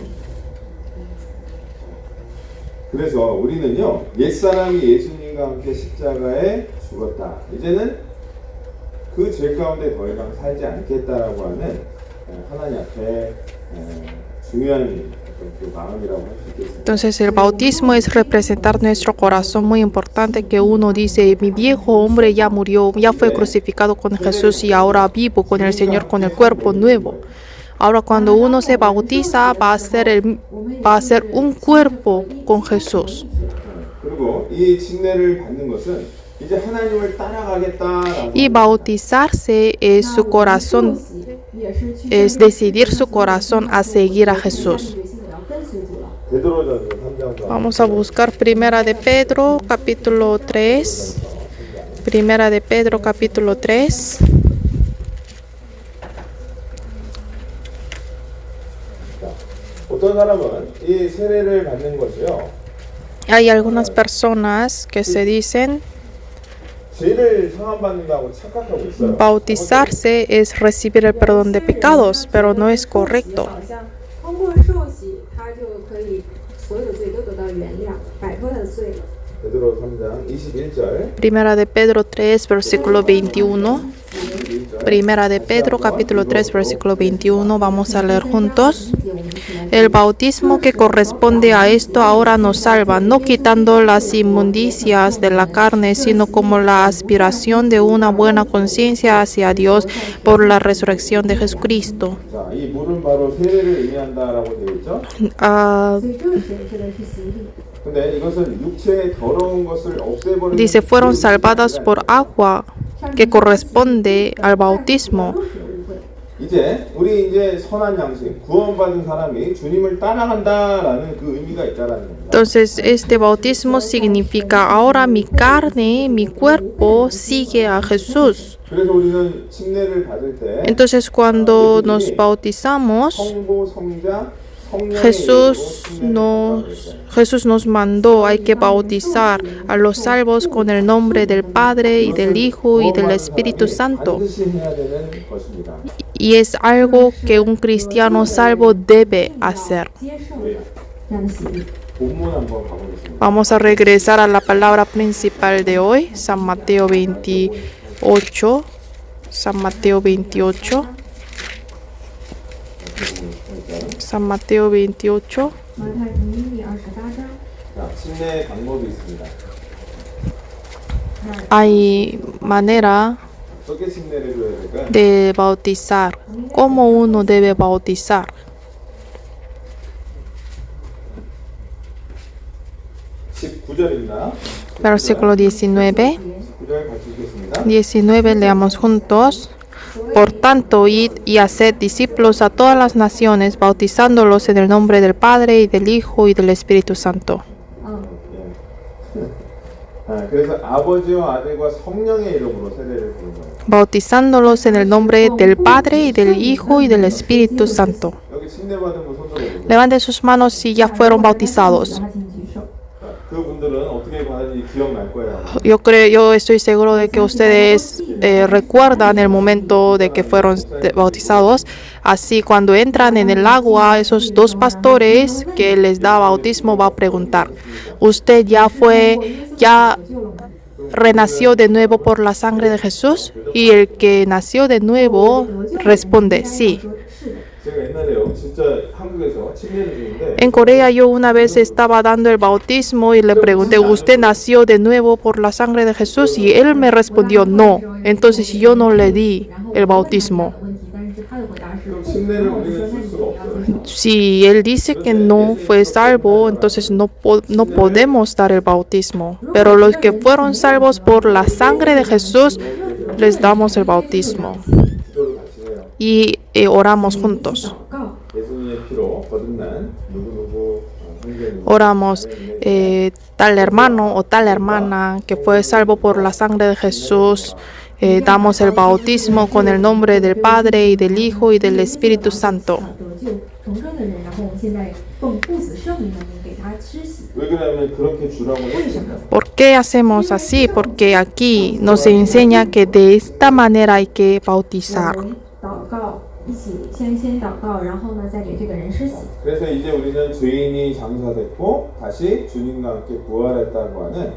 그래서 우리는요 옛사람이 예수님과 함께 십자가에 죽었다. 이제는 그 죄 가운데 더 이상 살지 않겠다라고 하는 하나님 앞에 중요한 그 마음이라고 할 수 있겠습니다. Entonces el bautismo es representar nuestro corazón muy importante que uno dice, mi viejo hombre ya murió, ya fue crucificado con Jesús y ahora vivo con el Señor con el cuerpo nuevo. Ahora cuando uno se bautiza va a ser un cuerpo con Jesús. 그리고 이 침례를 받는 것은 이제 하나님을 따라가겠다라고 Y bautizarse es su corazón, es decidir su corazón a seguir a Jesús. 베드로전서 3장 Vamos a buscar Primera de Pedro, capítulo 3. Primera de Pedro, capítulo 3. 어떤 사람은 이 세례를 받는 것이요 Hay algunas personas que se dicen 죄를 상함받는다고 착각하고 있어요. bautizarse es recibir el perdón de pecados, pero no es correcto. 好像通过受洗，他就可以所有的罪都得到原谅，摆脱他的罪了。 베드로 3장 21절. Primera de Pedro 3, versículo 21. Primera de Pedro, capítulo 3, versículo 21. Vamos a leer juntos. El bautismo que corresponde a esto ahora nos salva, no quitando las inmundicias de la carne, sino como la aspiración de una buena conciencia hacia Dios por la resurrección de Jesucristo. 자, 이 물은 바로 세례를 의미한다라고 되어 있죠. 所以这个水指的是洗礼。 근데 이것은 육체의 더러운 것을 없애버리는 Dice, fueron salvadas por agua, que corresponde al bautismo. 이제 우리 이제 선한 양심, 구원받은 사람이 주님을 따라간다라는 그 의미가 있다라는 겁니다. Entonces, este bautismo significa ahora mi carne, mi cuerpo sigue a Jesús. 그래서 우리는 침례를 받을 때 Entonces, cuando nos bautizamos, 성부, 성자, 성령의 이름으로 침례를 Jesús nos mandó, hay que bautizar a los salvos con el nombre del Padre y del Hijo y del Espíritu Santo. 반드시 해야 되는 것입니다. Y es algo que un cristiano salvo debe hacer. 接受这样的洗礼。 본문 한번 가보겠습니다. Vamos a regresar a la palabra principal de hoy, San Mateo 28. San Mateo 28. San Mateo 28. 马太福音第28章。 자, 침례 방법이 있습니다. Hay manera 어떻게 침례를 줘야 될까요? de bautizar. ¿Cómo uno debe bautizar? 19절입니다. Versículo 19. 19절 같이 읽겠습니다. 19 leamos juntos. Por tanto, id y haced discípulos a todas las naciones, bautizándolos en el nombre del Padre y del Hijo y del Espíritu Santo. 그래서 아버지와 아들과 성령의 이름으로 세례를 부르는 거예요. Bautizándolos en el nombre del Padre y del Hijo y del Espíritu Santo. 여기 침례 받은 분 손 들어보세요. Levanten sus manos si ya fueron bautizados. 他请举手。 그분들은 어떻게 받았는지 기억날 거예요. Yo estoy seguro de que ustedes recuerdan el momento de que fueron bautizados. Así, cuando entran en el agua, esos dos pastores que les da bautismo va a preguntar: ¿usted ya renació de nuevo por la sangre de Jesús? Y el que nació de nuevo responde: sí. 제가 옛날에요, 진짜 한국에서 침례를 주는데 En Corea yo una vez estaba dando el bautismo y le pregunté: ¿usted nació de nuevo por la sangre de Jesús? Y él me respondió: no. Entonces yo no le di el bautismo. 但是他的回答是 그럼 침례를 우리는 줄 수가 없어요. Si él dice que no fue salvo, entonces no podemos dar el bautismo. Pero los que fueron salvos por la sangre de Jesús, les damos el bautismo. 기도를 같이 해요. Y oramos juntos. 祷告。 예수님의 피로 거듭난 누구누구 oramos tal hermano o tal hermana que fue salvo por la sangre de Jesús. Damos el bautismo con el nombre del Padre y del Hijo y del Espíritu Santo. 得救重生的人，然后我们现在奉父子圣灵的名给他施洗。 왜 그러냐면 그렇게 주라고 为什 했습니다. 么？ ¿Por qué hacemos así? Porque aquí nos enseña que de esta manera hay que 我 bautizar. 们祷告，一起先祷告，然后呢再给这个人施洗。 그래서 이제 우리는 죄인이 장사됐고 다시 주님과 함께 부활했다고 하는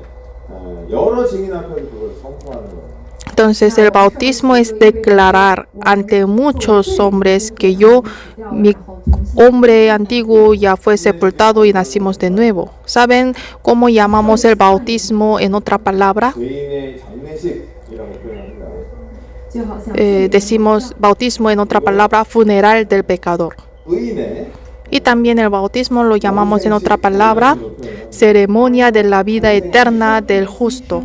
여러 증인 앞에서 그걸 선포하는 거예요. Entonces el bautismo es declarar ante muchos hombres que yo, mi hombre antiguo ya fue sepultado y nacimos de nuevo. ¿Saben cómo llamamos el bautismo en otra palabra? 죄인의 장례식이라고 표현합니다. 就好像 Decimos bautismo en otra palabra, funeral del pecador. 의인의 Y también el bautismo lo llamamos en otra palabra, ceremonia de la vida eterna del justo.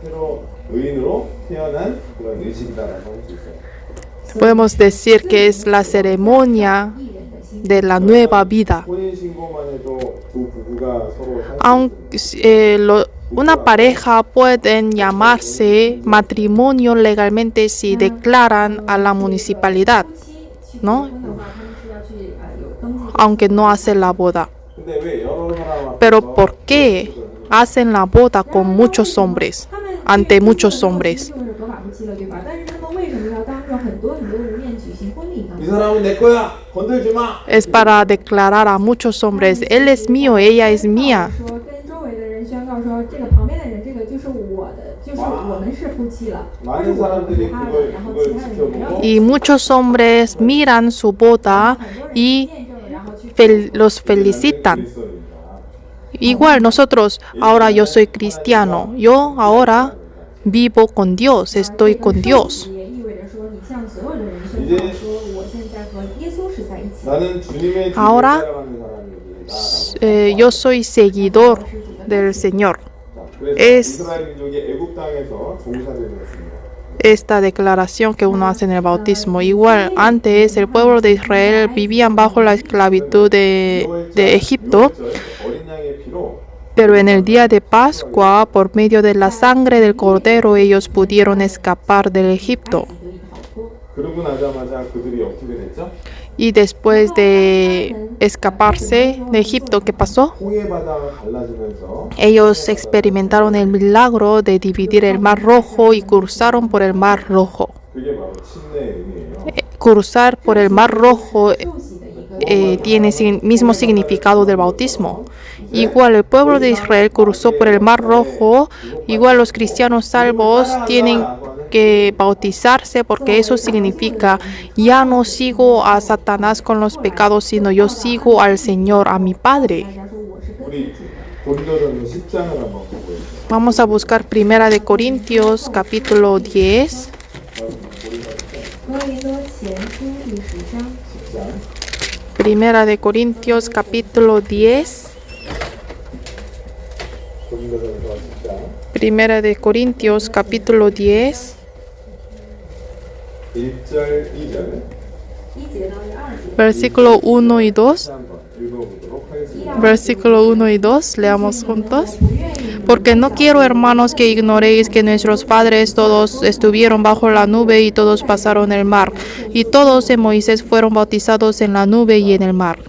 새로 의인으로 태어난 그런 의식이다라고 할 수 있어요. Podemos decir que es la ceremonia 艺人的心。 de la nueva vida. 혼인 신고만 해도 두 부부가 서로 살수 Aunque una pareja pueden llamarse matrimonio legalmente si declaran a la municipalidad, 夫妻去 ¿no? 结婚的话，他们是要去有登记。 aunque no hacen la boda. 근데 왜 여러 사람 Pero ¿por qué hacen la boda con muchos hombres, 他们 ante muchos hombres? 就是合法夫妻了，对吧？但是他们为什么要当着很多的面举行婚礼呢？ 이 사람은 내 거야 건들지 마. Es para declarar a muchos hombres, él es mío, ella es mía. 说跟周围的人宣告说，这个旁边的人，这个就是我的，就是我们是夫妻了，而是 많은 我们 사람들이 是他的， 그걸 然后其 그걸 他人也要 지켜보고 Y muchos hombres miran su boda 很多人 y 见证了，然后去 los felicitan. 그리스도인이다. Igual nosotros, ahora yo soy cristiano, yo ahora vivo con Dios, estoy con Dios. 也意味着说，你向所有的人宣告说，我现在和耶稣是在一起。 나는 주님의 뒤를 Ahora, 따라가는 사람이다. yo soy seguidor del Señor. 그래서 es- 이스라엘 민족이 애굽 땅에서 종살이를 했습니다. Esta declaración que uno hace en el bautismo. Igual, antes el pueblo de Israel vivían bajo la esclavitud de Egipto, 어린 양의 피로 pero en el día de Pascua, por medio de la sangre del Cordero, ellos pudieron escapar del Egipto. 그러고 나자마자 그들이 어떻게 됐죠? Y después de escaparse de Egipto, ¿qué pasó? 홍해 바다가 갈라지면서 Ellos experimentaron el milagro de dividir el mar rojo y cruzaron por el mar rojo. 그게 바로 침례의 의미예요. Cruzar por el mar rojo tiene mismo significado del bautismo. Igual el pueblo de Israel cruzó por el mar rojo, igual los cristianos salvos tienen que bautizarse porque eso significa ya no sigo a Satanás con los pecados, sino yo sigo al Señor, a mi Padre. 大家说我是跟 우리 고린도전서 10장을 한번 보고 Vamos a buscar Primera de Corintios capítulo 10. 哥林多前书第10章。 Primera de Corintios capítulo 10. 고린도전서 10장 Primera de Corintios capítulo 10. 1절 2절 1节到2节。 Versículo 1 y 2. 한번 읽어보도록 하겠습니다. Versículo 1 y 2. Leamos juntos. Porque no quiero, hermanos, que ignoréis que nuestros padres todos estuvieron bajo la nube y todos pasaron el mar, y todos en Moisés fueron bautizados en la nube y en el mar.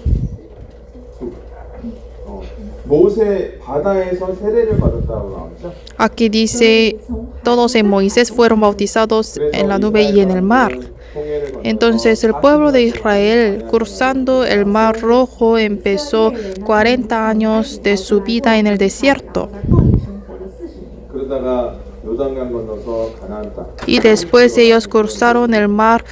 모세 바다에서 세례를 받았다고 나오죠. Aquí dice, todos en Moisés fueron bautizados en la nube y en el mar. Entonces el pueblo de Israel, cruzando el mar rojo, empezó 40 años de su vida en el desierto. 在旷野生活了40年。 그러다가 요단강 건너서 가나안 땅. Y después ellos cruzaron el mar,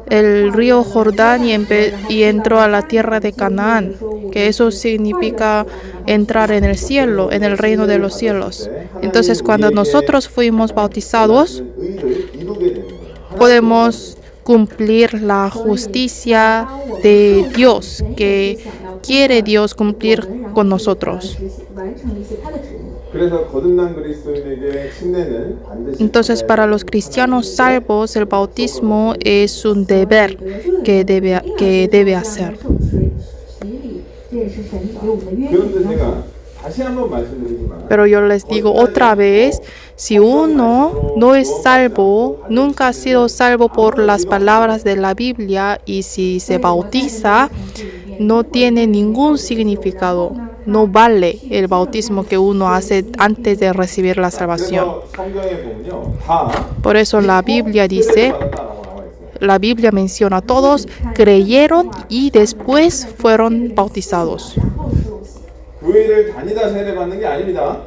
el río Jordán y entró a la tierra de Canaán, que eso significa entrar en el cielo, en el reino de los cielos. Entonces cuando nosotros fuimos bautizados, 의를 이루게 되는 거예요. podemos cumplir la justicia de Dios, que quiere Dios cumplir con nosotros. 完成了一些他的旨意。 그래서 거듭난 그리스도인에게 침례는 반드시 Entonces para los cristianos salvos el bautismo es un deber que debe hacer. 受洗礼，这也是神给我们的约 그런데 定。 제가 다시 한번 말씀드리지만 Pero yo les digo otra vez, si uno no es salvo, nunca ha sido salvo por las palabras de la Biblia y si se bautiza, no tiene ningún significado. No vale el bautismo que uno hace antes de recibir la salvación. 그래서 성경에 보면요, 다 Por eso la Biblia dice, 받았다라고 나와 있어요. la Biblia menciona, todos creyeron y después fueron bautizados. 然后受洗。 교회를 다니다 세례받는 게 아닙니다.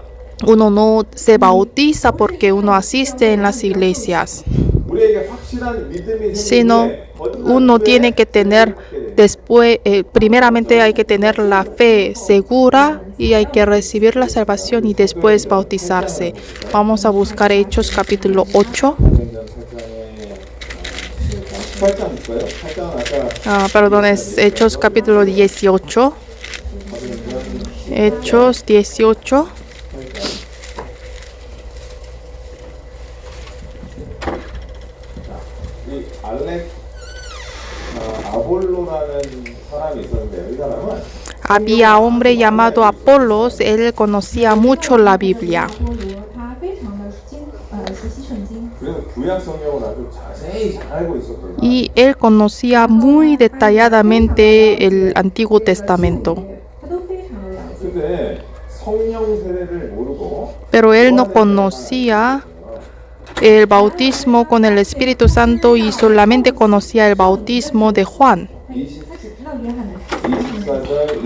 Uno no se bautiza porque uno asiste en las iglesias, 우리에게 확실한 믿음이 sino 생기는데 uno tiene que tener después, primeramente hay que tener la fe segura y hay que recibir la salvación y después bautizarse. Vamos a buscar Hechos capítulo 8. 8장 볼까요? 8장 아까 Perdón, es Hechos capítulo 18. Hechos 18. 이 아볼로라는 사람이 있었는데 이 사람은 Había hombre llamado Apolos, él conocía mucho la Biblia. 保罗他非常的熟悉圣经， 그래서 구약 성경을 아주 자세히 잘 알고 있었거든요. Y él conocía muy detalladamente el Antiguo Testamento. 他都非常的了解。 근데 성령 세례를 모르고 Pero él no conocía el bautismo con el Espíritu Santo y solamente conocía el bautismo de Juan. 20, 他只知道约翰的 24절,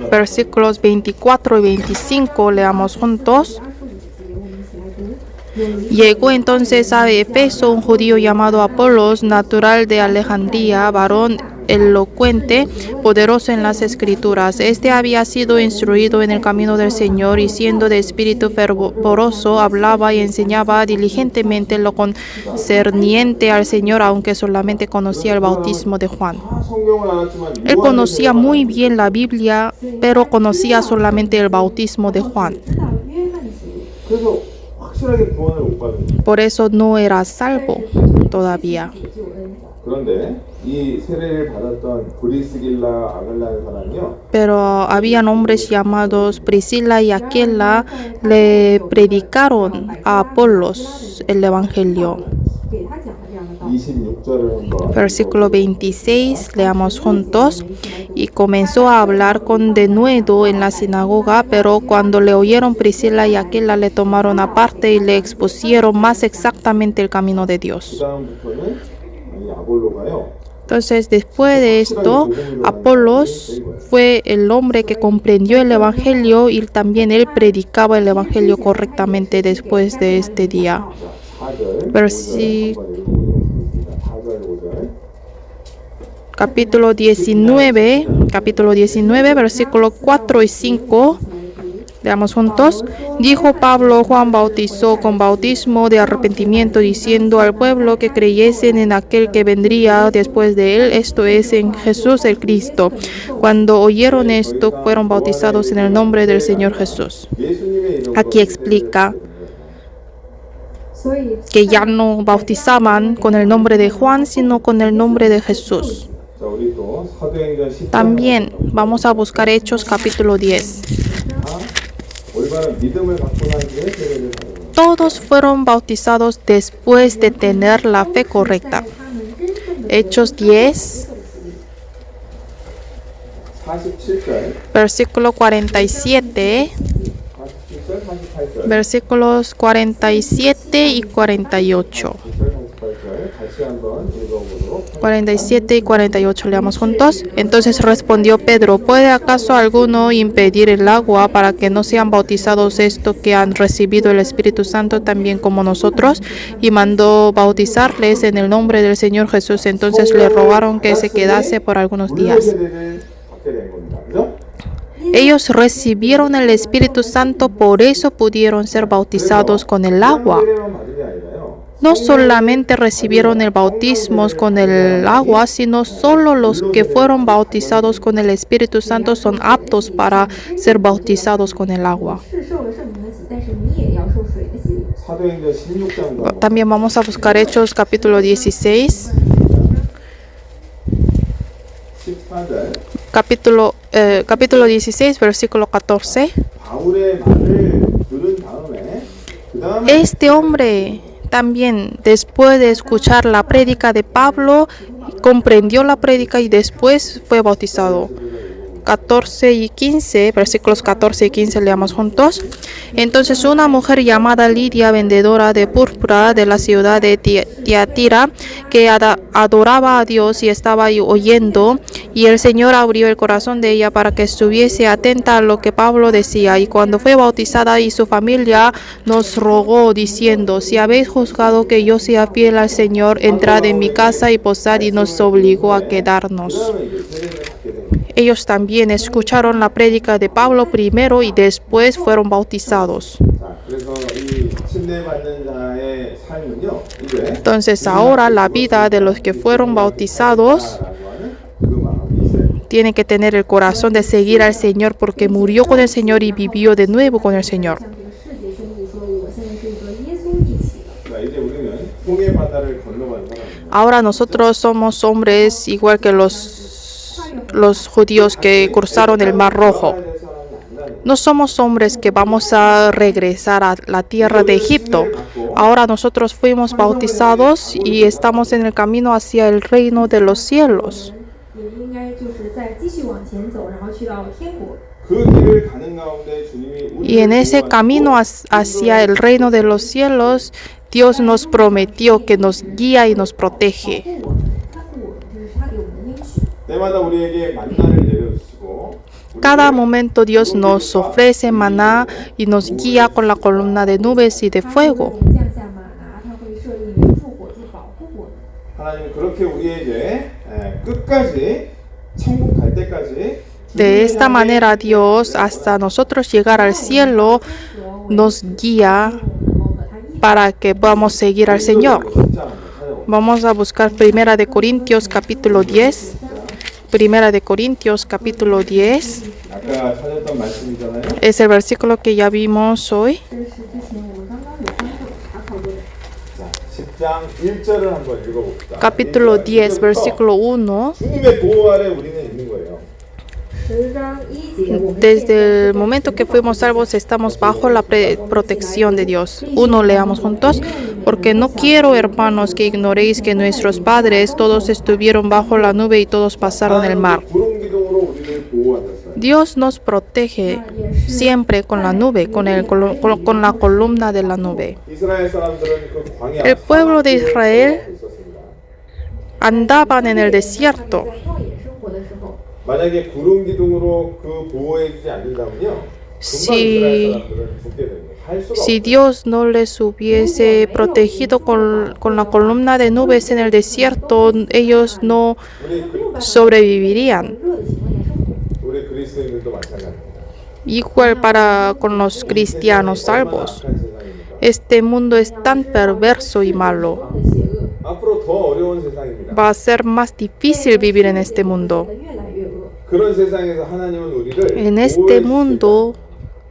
25절 Versículos 24 y 25, leamos juntos. 20节，我们一起来读。 Llegó entonces a Efeso un judío llamado Apolos, natural de Alejandría, varón elocuente, poderoso en las escrituras. Este había sido instruido en el camino del Señor y siendo de espíritu fervoroso, hablaba y enseñaba diligentemente lo concerniente al Señor, aunque solamente conocía el bautismo de Juan. 다 성경을 알았지만 Él conocía muy bien la Biblia, pero conocía solamente el bautismo de Juan. 知道约翰写， 그래서 확실하게 구원을 못 받은 거예요. Por eso no era salvo todavía. 救恩。 그런데 이 세례를 받았던 브리스길라 아글라는 사람이요. Pero habían hombres llamados Priscila y Aquila, le predicaron a Apolos el Evangelio. 给他讲了这样的道理。 26절을 한번 Versículo 26, leamos juntos. Y comenzó a hablar con denuedo en la sinagoga, pero cuando le oyeron Priscila y Aquila le tomaron aparte y le expusieron más exactamente el camino de Dios. 그다음부터는 이 아볼로가요. Entonces, después de esto, Apolos fue el hombre que comprendió el Evangelio y también él predicaba el Evangelio correctamente después de este día. 4절. Versi- 4절 5절. Capítulo 19, versículo 4 y 5. Leamos juntos. Dijo Pablo, Juan bautizó con bautismo de arrepentimiento, diciendo al pueblo que creyesen en aquel que vendría después de él, esto es, en Jesús el Cristo. Cuando oyeron esto, fueron bautizados en el nombre del Señor Jesús. 예수님의 이름으로 Aquí explica 所以 que ya no bautizaban con el nombre de Juan, sino con el nombre de Jesús. 자, 우리 또 사도행전 10장 También vamos a buscar Hechos capítulo 10. 올바른 믿음을 갖고 난 뒤에 세례를 받는 거예요. Todos fueron bautizados después de tener la fe correcta. 他们真正的 Hechos 10, 47절, versículo 47, 47절, 48절. versículos 47 y 48. 48절 다시 한번 읽어보도록 47 y 48 leamos juntos. Entonces respondió Pedro, ¿puede acaso alguno impedir el agua para que no sean bautizados estos que han recibido el Espíritu Santo también como nosotros? Y mandó bautizarles en el nombre del Señor Jesús. Entonces le rogaron que se quedase por algunos días. 세례를 받게 된 겁니다. 그죠? Ellos recibieron el Espíritu Santo, por eso pudieron ser bautizados con el agua. 세례만 받은 게 아니라요. No solamente recibieron el bautismo con el agua, sino solo los que fueron bautizados con el Espíritu Santo son aptos para ser bautizados con el agua. 是受了圣灵的洗，但是你也要受水的洗。 사도행전 16장 También vamos a buscar Hechos capítulo 16, 14절 capítulo 16, versículo 14. 바울의 말을 들은 다음에 그 다음에 Este hombre también, después de escuchar la prédica de Pablo, comprendió la prédica y después fue bautizado. 14 y 15, versículos 14 y 15 leamos juntos. Entonces una mujer llamada Lidia, vendedora de púrpura de la ciudad de Tiatira, que adoraba a Dios y estaba ahí oyendo, y el Señor abrió el corazón de ella para que estuviese atenta a lo que Pablo decía, y cuando fue bautizada y su familia nos rogó diciendo: si habéis juzgado que yo sea fiel al Señor, entrad en mi casa y posad, y nos obligó a quedarnos. Ellos también escucharon la prédica de Pablo primero y después fueron bautizados. 자, 그래서 이 침례받는 자의 삶은요, 이제 Entonces ahora la vida de los que fueron bautizados 라고 하는 그 마음이 있어요. tiene que tener el corazón de seguir al Señor porque murió con el Señor y vivió de nuevo con el Señor. 向这个世界宣布说，我现在是一个耶稣一起的。 자, 이제 우리는 홍해 바다를 건너간 사람입니다. Ahora nosotros somos hombres igual que los judíos que cruzaron el Mar Rojo. No somos hombres que vamos a regresar a la tierra de Egipto. Ahora nosotros fuimos bautizados y estamos en el camino hacia el reino de los cielos. 也应该就是再继续往前走，然后去到天国。 그 길을 가는 가운데 주님이 Y en ese camino hacia el reino de los cielos, Dios nos prometió que nos guía y nos protege. 看顾我们，这是他给我们的应许。 때마다 우리에게 만나를 내려주시고 Cada momento Dios nos ofrece maná y nos guía con la columna de nubes y de 他 fuego. 会降下马拿，他会设立明柱火柱保护我们。 하나님은 그렇게 우리에게 끝까지 천국 갈 때까지 De esta manera Dios, hasta nosotros llegar al cielo, nos guía 能够和他一 para que podamos seguir al Señor. 진짜 한번 찾아봅니다. Vamos a buscar Primera de Corintios capítulo 10. Primera de Corintios capítulo 10. 아까 찾았던 말씀이잖아요. Es el versículo que ya vimos hoy. 这是之前我们刚刚有翻过查考过的。 자, 10장 1절을 한번 읽어봅시다. Capítulo 10, versículo 1. 주님의 보호 아래 우리는 있는 거예요. 10章1节，我们 Desde el momento que fuimos salvos estamos bajo la protección de Dios. 1, leamos juntos. Porque no quiero, hermanos, que ignoréis que nuestros padres todos estuvieron bajo la nube y todos pasaron el mar. 구름 기둥으로 우리를 보호하셨어요. Dios nos protege siempre con la nube, con la columna de la nube. 이스라엘 사람들은 그 광야 El pueblo de Israel 있었습니다. andaban en el desierto. 在旷野生活的时候， 만약에 구름 기둥으로 그 보호해주지 않는다면요, 금방 Si- 이스라엘 사람들은 죽게 됩니다. 할 수가 Si 없어요. Dios no les hubiese protegido con la columna de nubes en el desierto, ellos no sobrevivirían. 热的情况下生活。 우리 그리스도인들도 마찬가지입니다. Igual con los cristianos salvos. 악한 세상입니다. Este mundo es tan perverso y malo. 的邪恶 앞으로 더 어려운 세상입니다. Va a ser más difícil vivir en este mundo. 变得越来越恶。 그런 세상에서 하나님은 우리를 En este 보호해 mundo,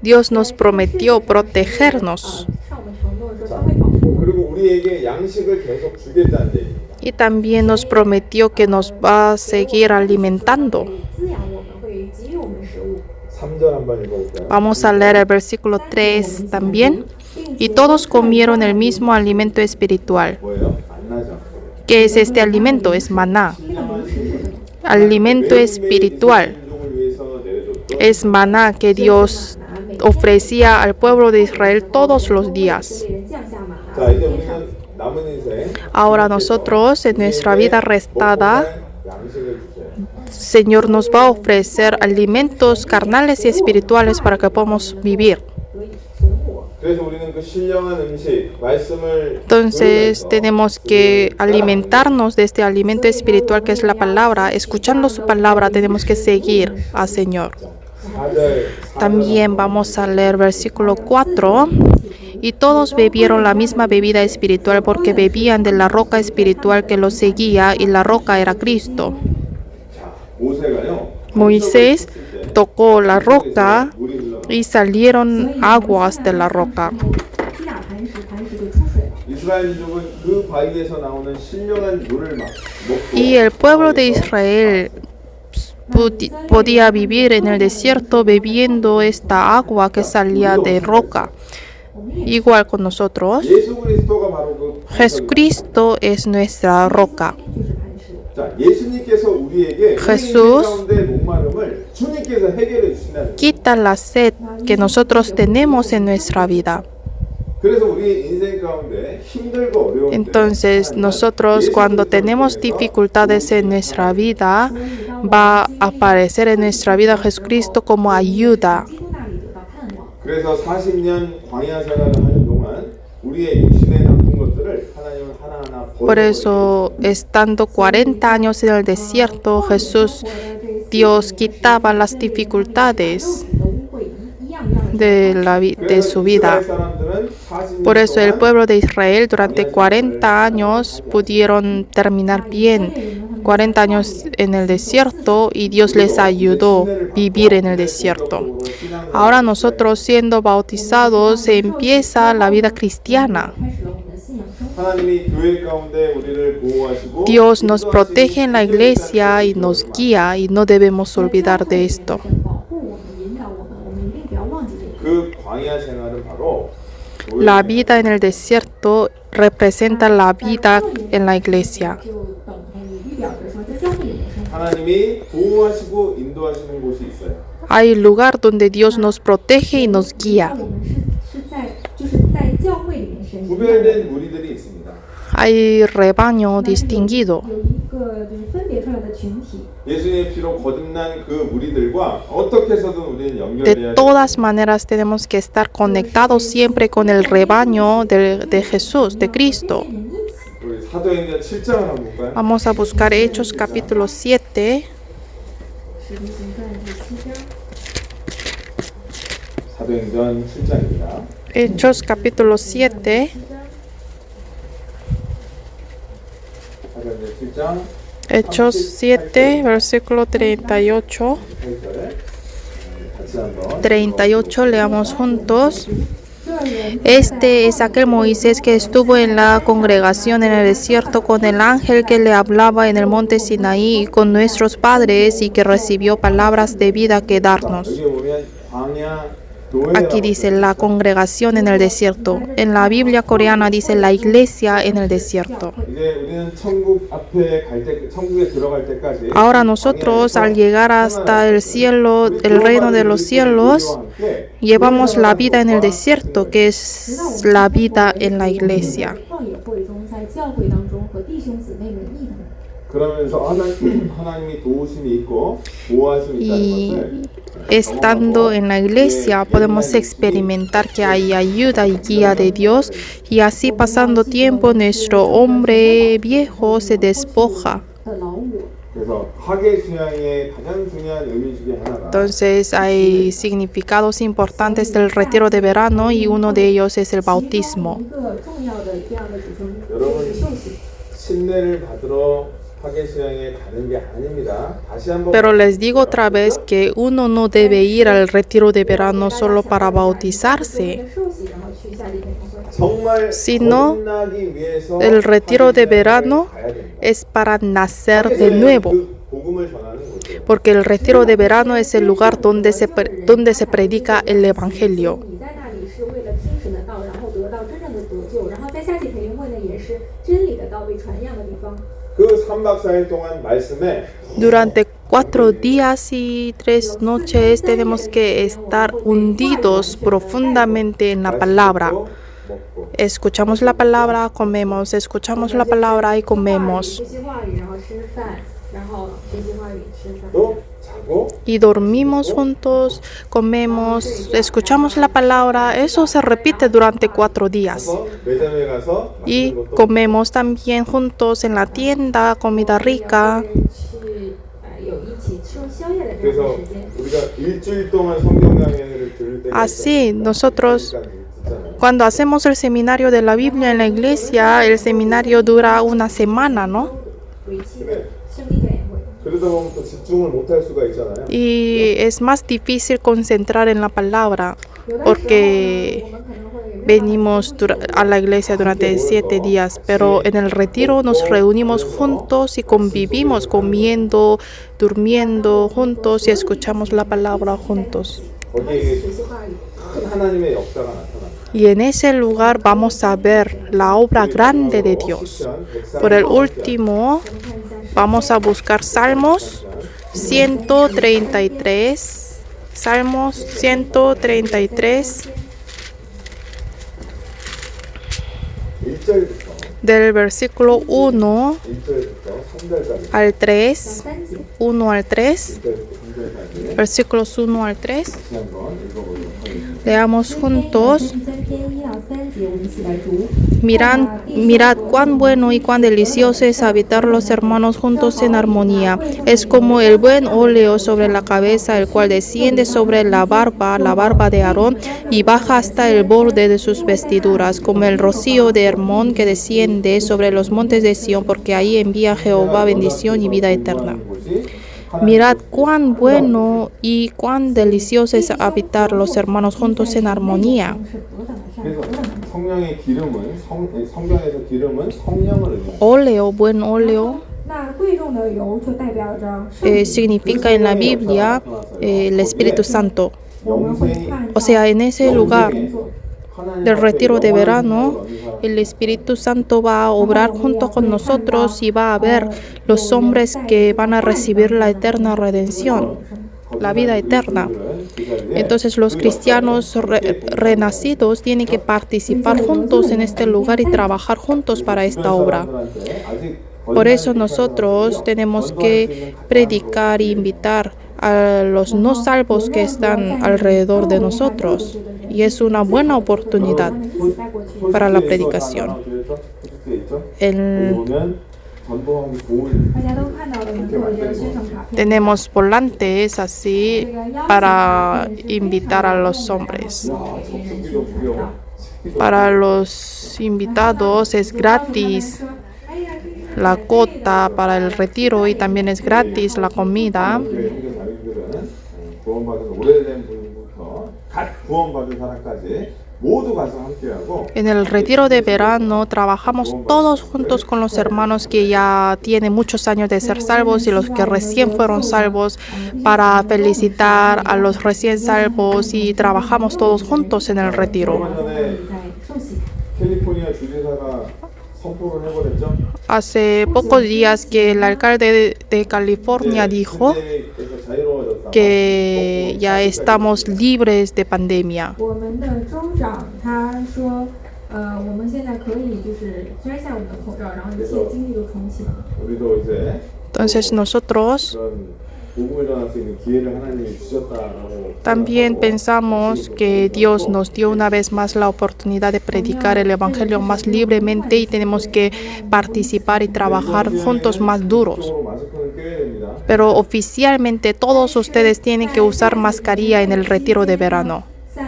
Dios nos prometió protegernos. 向我们承诺说他会保护我们， 그리고 우리에게 양식을 계속 주겠다는 얘기입니다. Y también nos prometió que nos va a seguir alimentando. 滋养我们，会给予我们食物。 3절 한번 읽어볼까요? Vamos a leer el versículo 3 también. Y todos comieron el mismo alimento espiritual. 뭐예요? 만나죠. ¿Qué es este alimento? Es maná. Alimento espiritual. 민족을 위해서 내려줬던 Es maná que Dios ofrecía al pueblo de Israel todos los días. 被人降下马拿 자, 이제 우리는 남은 인생 Ahora nosotros, en nuestra vida restada, 양식을 주세요. Señor nos va a ofrecer alimentos carnales y espirituales para que podamos vivir. 得以存活。 그래서 우리는 그 신령한 음식, 말씀을 Entonces 들으면서 tenemos que alimentarnos de este alimento espiritual que es la palabra. Escuchando su palabra tenemos que seguir al Señor. 4절 También vamos a leer versículo 4. Y todos bebieron la misma bebida espiritual porque bebían de la roca espiritual que los seguía y la roca era Cristo. 모세가요. Moisés tocó la roca y salieron aguas de la roca. 击打磐石，磐石就出水了。 이스라엘 민족은 그 바위에서 나오는 신령한 물을 막 먹고 Y el pueblo de Israel podía vivir en el desierto bebiendo esta agua que salía de roca. Igual con nosotros, 예수 그리스도가 바로 그 반석이다. Jesucristo es nuestra roca. 就是磐石。 자, 예수님께서 우리에게 우리 인생 Jesús 가운데 목마름을 주님께서 해결해 주신다는 거예요. Quita la sed que nosotros tenemos en nuestra vida. 그래서 우리 인생 가운데 힘들고 어려운 때 Entonces, nosotros cuando tenemos dificultades en nuestra vida, va a aparecer en nuestra vida Jesucristo como ayuda. 基督那里得到盼望。 그래서 40년 광야 생활을 하는 동안 우리의 육신의 나쁜 것들을 하나님은 하나하나 Por eso, estando 40 años en el desierto, Jesús, Dios quitaba las dificultades de su vida. Por eso el pueblo de Israel durante 40 años pudieron terminar bien. 40 años en el desierto y Dios les ayudó a vivir en el desierto. Ahora nosotros siendo bautizados empieza la vida cristiana. Dios nos protege en la iglesia y nos guía y no debemos olvidar de esto. La vida en el desierto representa la vida en la iglesia. Hay lugar donde Dios nos protege y nos guía. Hay rebaño distinguido. De todas maneras tenemos que estar conectados siempre con el rebaño de Jesús, de Cristo. Vamos a buscar Hechos capítulo 7. Hechos capítulo 7. Hechos 7, versículo 38. 38, leamos juntos. Este es aquel Moisés que estuvo en la congregación en el desierto con el ángel que le hablaba en el monte Sinaí y con nuestros padres y que recibió palabras de vida que darnos. Aquí dice la congregación en el desierto. En la Biblia coreana dice la iglesia en el desierto. Ahora nosotros al llegar hasta el cielo, el reino de los cielos, llevamos la vida en el desierto, que es la vida en la iglesia. Y estando en la iglesia podemos experimentar que hay ayuda y guía de Dios, y así pasando tiempo nuestro hombre viejo se despoja. Entonces hay significados importantes del retiro de verano y uno de ellos es el bautismo. Pero les digo otra vez que uno no debe ir al retiro de verano solo para bautizarse, sino el retiro de verano es para nacer de nuevo, porque el retiro de verano es el lugar donde se predica el Evangelio. Durante 4 días y 3 noches tenemos que estar hundidos profundamente en la palabra. Escuchamos la palabra, comemos, escuchamos la palabra y comemos. Y dormimos juntos, comemos, escuchamos la palabra. Eso se repite durante 4 días. Y comemos también juntos en la tienda, comida rica. Así nosotros, cuando hacemos el seminario de la Biblia en la iglesia, el seminario dura 1 semana, ¿no? Y es más difícil concentrar en la palabra, porque venimos a la iglesia durante 7 días, pero en el retiro nos reunimos juntos y convivimos, comiendo, durmiendo juntos y escuchamos la palabra juntos. 거기에 큰 하나님의 역사가 나타납니다. Y en ese lugar vamos a ver la obra grande de Dios. Por el último, vamos a buscar Salmos 133. Salmos 133. 1절부터 Del versículo 1 3절까지 al 3. 1 al 3. 1절부터 3절까지 Versículos 1 al 3. 다시 한번 읽어보도록 하겠습니다. Leamos juntos. 3篇1到3节，我们一起来读。 Mirad cuán bueno y cuán delicioso es habitar los hermanos juntos en armonía. Es como el buen óleo sobre la cabeza, el cual desciende sobre la barba de Aarón, y baja hasta el borde de sus vestiduras, como el rocío de Hermón que desciende sobre los montes de Sión, porque ahí envía Jehová bendición y vida eterna. Mirad cuán bueno y cuán delicioso es habitar los hermanos juntos en armonía. 그래서 성령의 기름은 성경에서 기름은 성령을 의미합니다. Óleo, buen óleo, 那贵重的油就代表着圣灵。 significa en la Biblia el Espíritu Santo. 我们会看 O sea, en ese lugar 하나님 del 앞에 retiro de 영원한 verano, 믿음으로 el Espíritu Santo va a obrar junto con nosotros y va a ver los hombres que van a recibir la eterna redención, la vida eterna. Entonces los cristianos renacidos tienen que participar juntos en este lugar y trabajar juntos para esta obra. Por eso nosotros tenemos que predicar e invitar a los no salvos que están alrededor de nosotros. Y es una buena oportunidad para la predicación. Tenemos volantes así para invitar a los hombres. Para los invitados es gratis la cuota para el retiro y también es gratis la comida. En el retiro de verano trabajamos todos juntos con los hermanos que ya tienen muchos años de ser salvos y los que recién fueron salvos, para felicitar a los recién salvos, y trabajamos todos juntos en el retiro. Hace pocos días que el alcalde de California dijo que ya estamos libres de pandemia. 我们的州长他说，我们现在可以就是摘下我们的口罩，然后一切经历都重启了。 Entonces nosotros también pensamos que Dios nos dio una vez más la oportunidad de predicar el Evangelio más libremente y tenemos que participar y trabajar juntos más duros. Pero oficialmente todos ustedes tienen que usar mascarilla en el retiro de verano. 在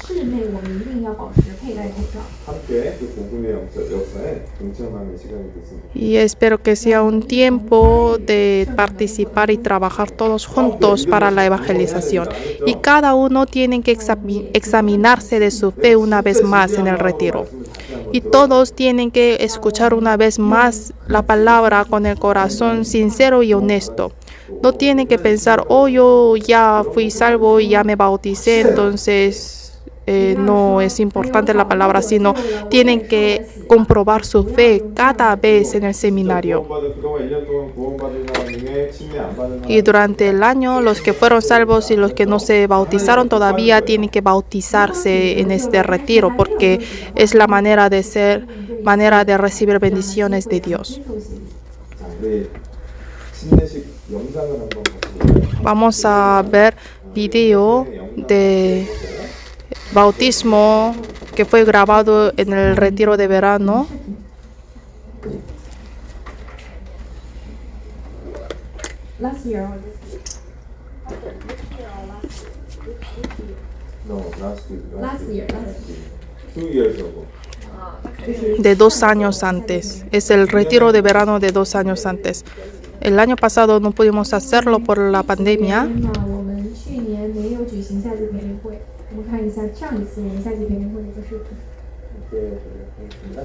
室内，我们一定要保持佩戴口罩。 Y espero que sea un tiempo de participar y trabajar todos juntos para la evangelización. Y cada uno tiene que examinarse de su fe una vez más en el retiro. Y todos tienen que escuchar una vez más la palabra con el corazón sincero y honesto. No tienen que pensar, oh, yo ya fui salvo y ya me bauticé, entonces no es importante la palabra, sino tienen que comprobar su fe cada vez en el seminario. Y durante el año, los que fueron salvos y los que no se bautizaron todavía tienen que bautizarse en este retiro, porque es la manera de recibir bendiciones de Dios. Vamos a ver video de bautismo que fue grabado en el retiro de verano. Last year, De 2 años antes. Es el retiro de verano de 2 años antes. El año pasado no pudimos hacerlo por la pandemia. 我们去年没有举行夏季培灵会，我们看一下上一次我们夏季培灵会的一个视频。 함께 하겠습니다.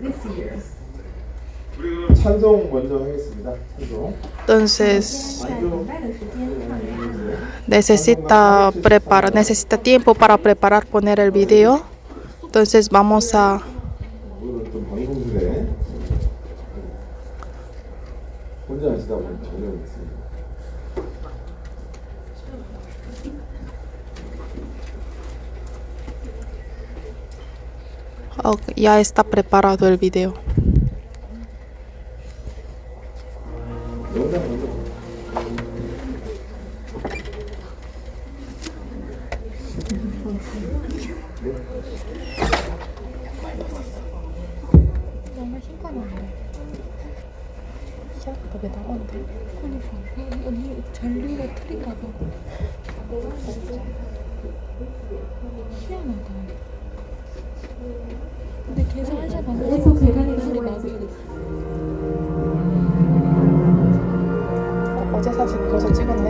This year. 찬송 먼저 하겠습니다. 찬송. Entonces 在等待的时间唱一唱。 necesita tiempo para preparar, poner el video. Entonces vamos a 오늘은 좀 방송국에 혼자 하시다 보니 어려움이 있습니다. ya está preparado el video. 영상 먼저. 정말 신기하네. 시작부터 왜 나간대? 그러니까 언니 전류가 틀린가 봐. 희한하다. 근데 계속 한 시간 반복 계속 계산이 소리 나고 나고 있어. 어제 사진 벌써 찍었네.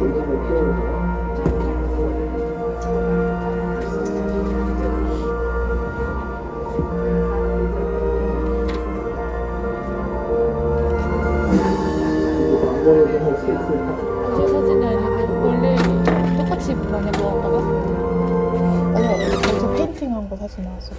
어제 사진이 아니고 원래 똑같이 많이 모았다가 아니 어제 페인팅한 거 사진 나왔어.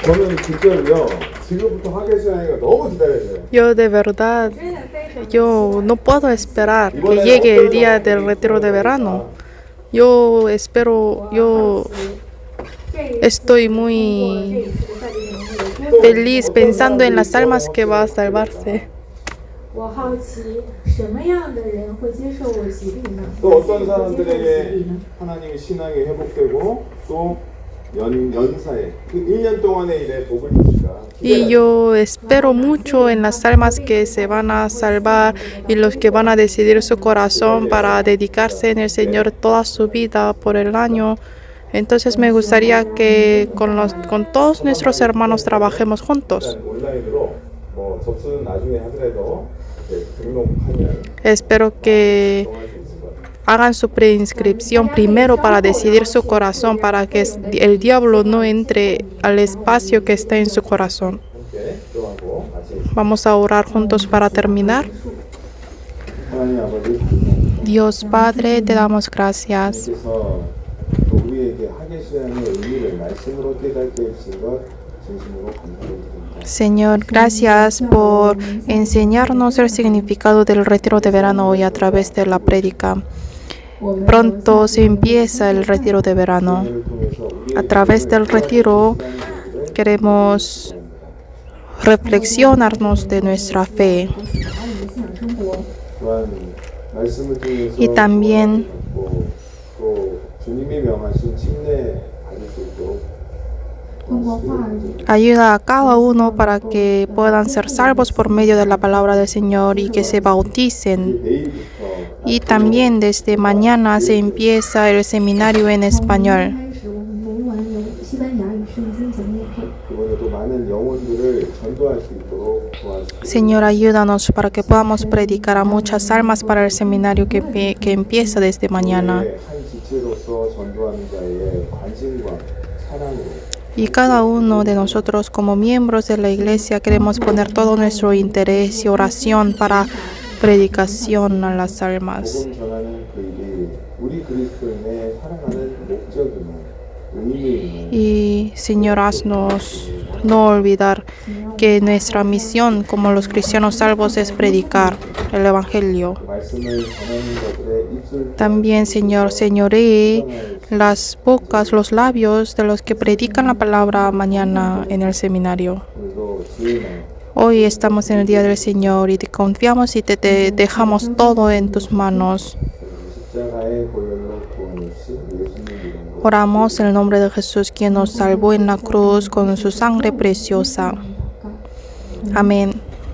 저는 진짜로요. 지금부터 하계수양이가 너무 기다려져요. Yo de verdad, yo no puedo esperar que llegue el día del retiro de verano. Yo espero, yo estoy muy feliz pensando en las almas que va a salvarse. 我好奇什么样的人会接受洗礼呢？ 또 어떤 사람들에게 하나님의 신앙이 회복되고 또 연사에 그 1년 동안의 일에 복을 주실까? Y yo espero mucho en las almas que se van a salvar y los que van a decidir su corazón para dedicarse en el Señor toda su vida por el año. Entonces me gustaría que con todos nuestros hermanos trabajemos juntos. 온라인으로 뭐 접수는 나중에 하더라도 등록하면 Espero que 정할 수 있을 것 같아요. hagan su preinscripción primero para decidir su corazón, para que el diablo no entre al espacio que está en su corazón. 함께 기도하고 같이 Vamos a orar juntos para terminar. 하나님 아버지 감사합니다. Dios Padre, te damos gracias. 그래서 또 우리에게 하계수양의 의미를 말씀으로 깨닫게 해주신 것 진심으로 감사드립니다. Señor, gracias por enseñarnos el significado del retiro de verano hoy a través de la prédica. Pronto se empieza el retiro de verano. A través del retiro queremos reflexionarnos de nuestra fe 또한 말씀을 통해서 y también 또 주님이 명하신 침례 받을 수 있도록 ayuda a cada uno para que puedan ser salvos por medio de la palabra del Señor y que se bauticen. 내일부터 Y también desde mañana se empieza el seminario en español. 开始我们每晚有西班牙语圣经讲解课。 그번에 또 많은 영혼들을 전도할 수 있도록 도와주시고 Señor, ayúdanos para que podamos predicar a muchas almas para el seminario que empieza desde mañana. 한 지체로서 전도하는 자의 관심과 사랑으로 Y cada uno de nosotros como miembros de la iglesia queremos poner todo nuestro interés y oración para predicación a las almas. 복음 전하는 그 일이 우리 그리스도인의 살아가는 목적이며 의미이며 Y Señor, haznos no olvidar que nuestra misión como los cristianos salvos es predicar el Evangelio. 말씀을 전하는 자들의 입술 También, Señor, señoree las bocas, los labios de los que predican la palabra mañana en el seminario. 오늘도 주의 날 Hoy estamos en el día del Señor y te confiamos y te dejamos todo en tus manos. 십자가의 보혈로 구원주신 예수님 이름으로 Oramos en el nombre de Jesús, quien nos salvó en la cruz con su sangre preciosa. Amén.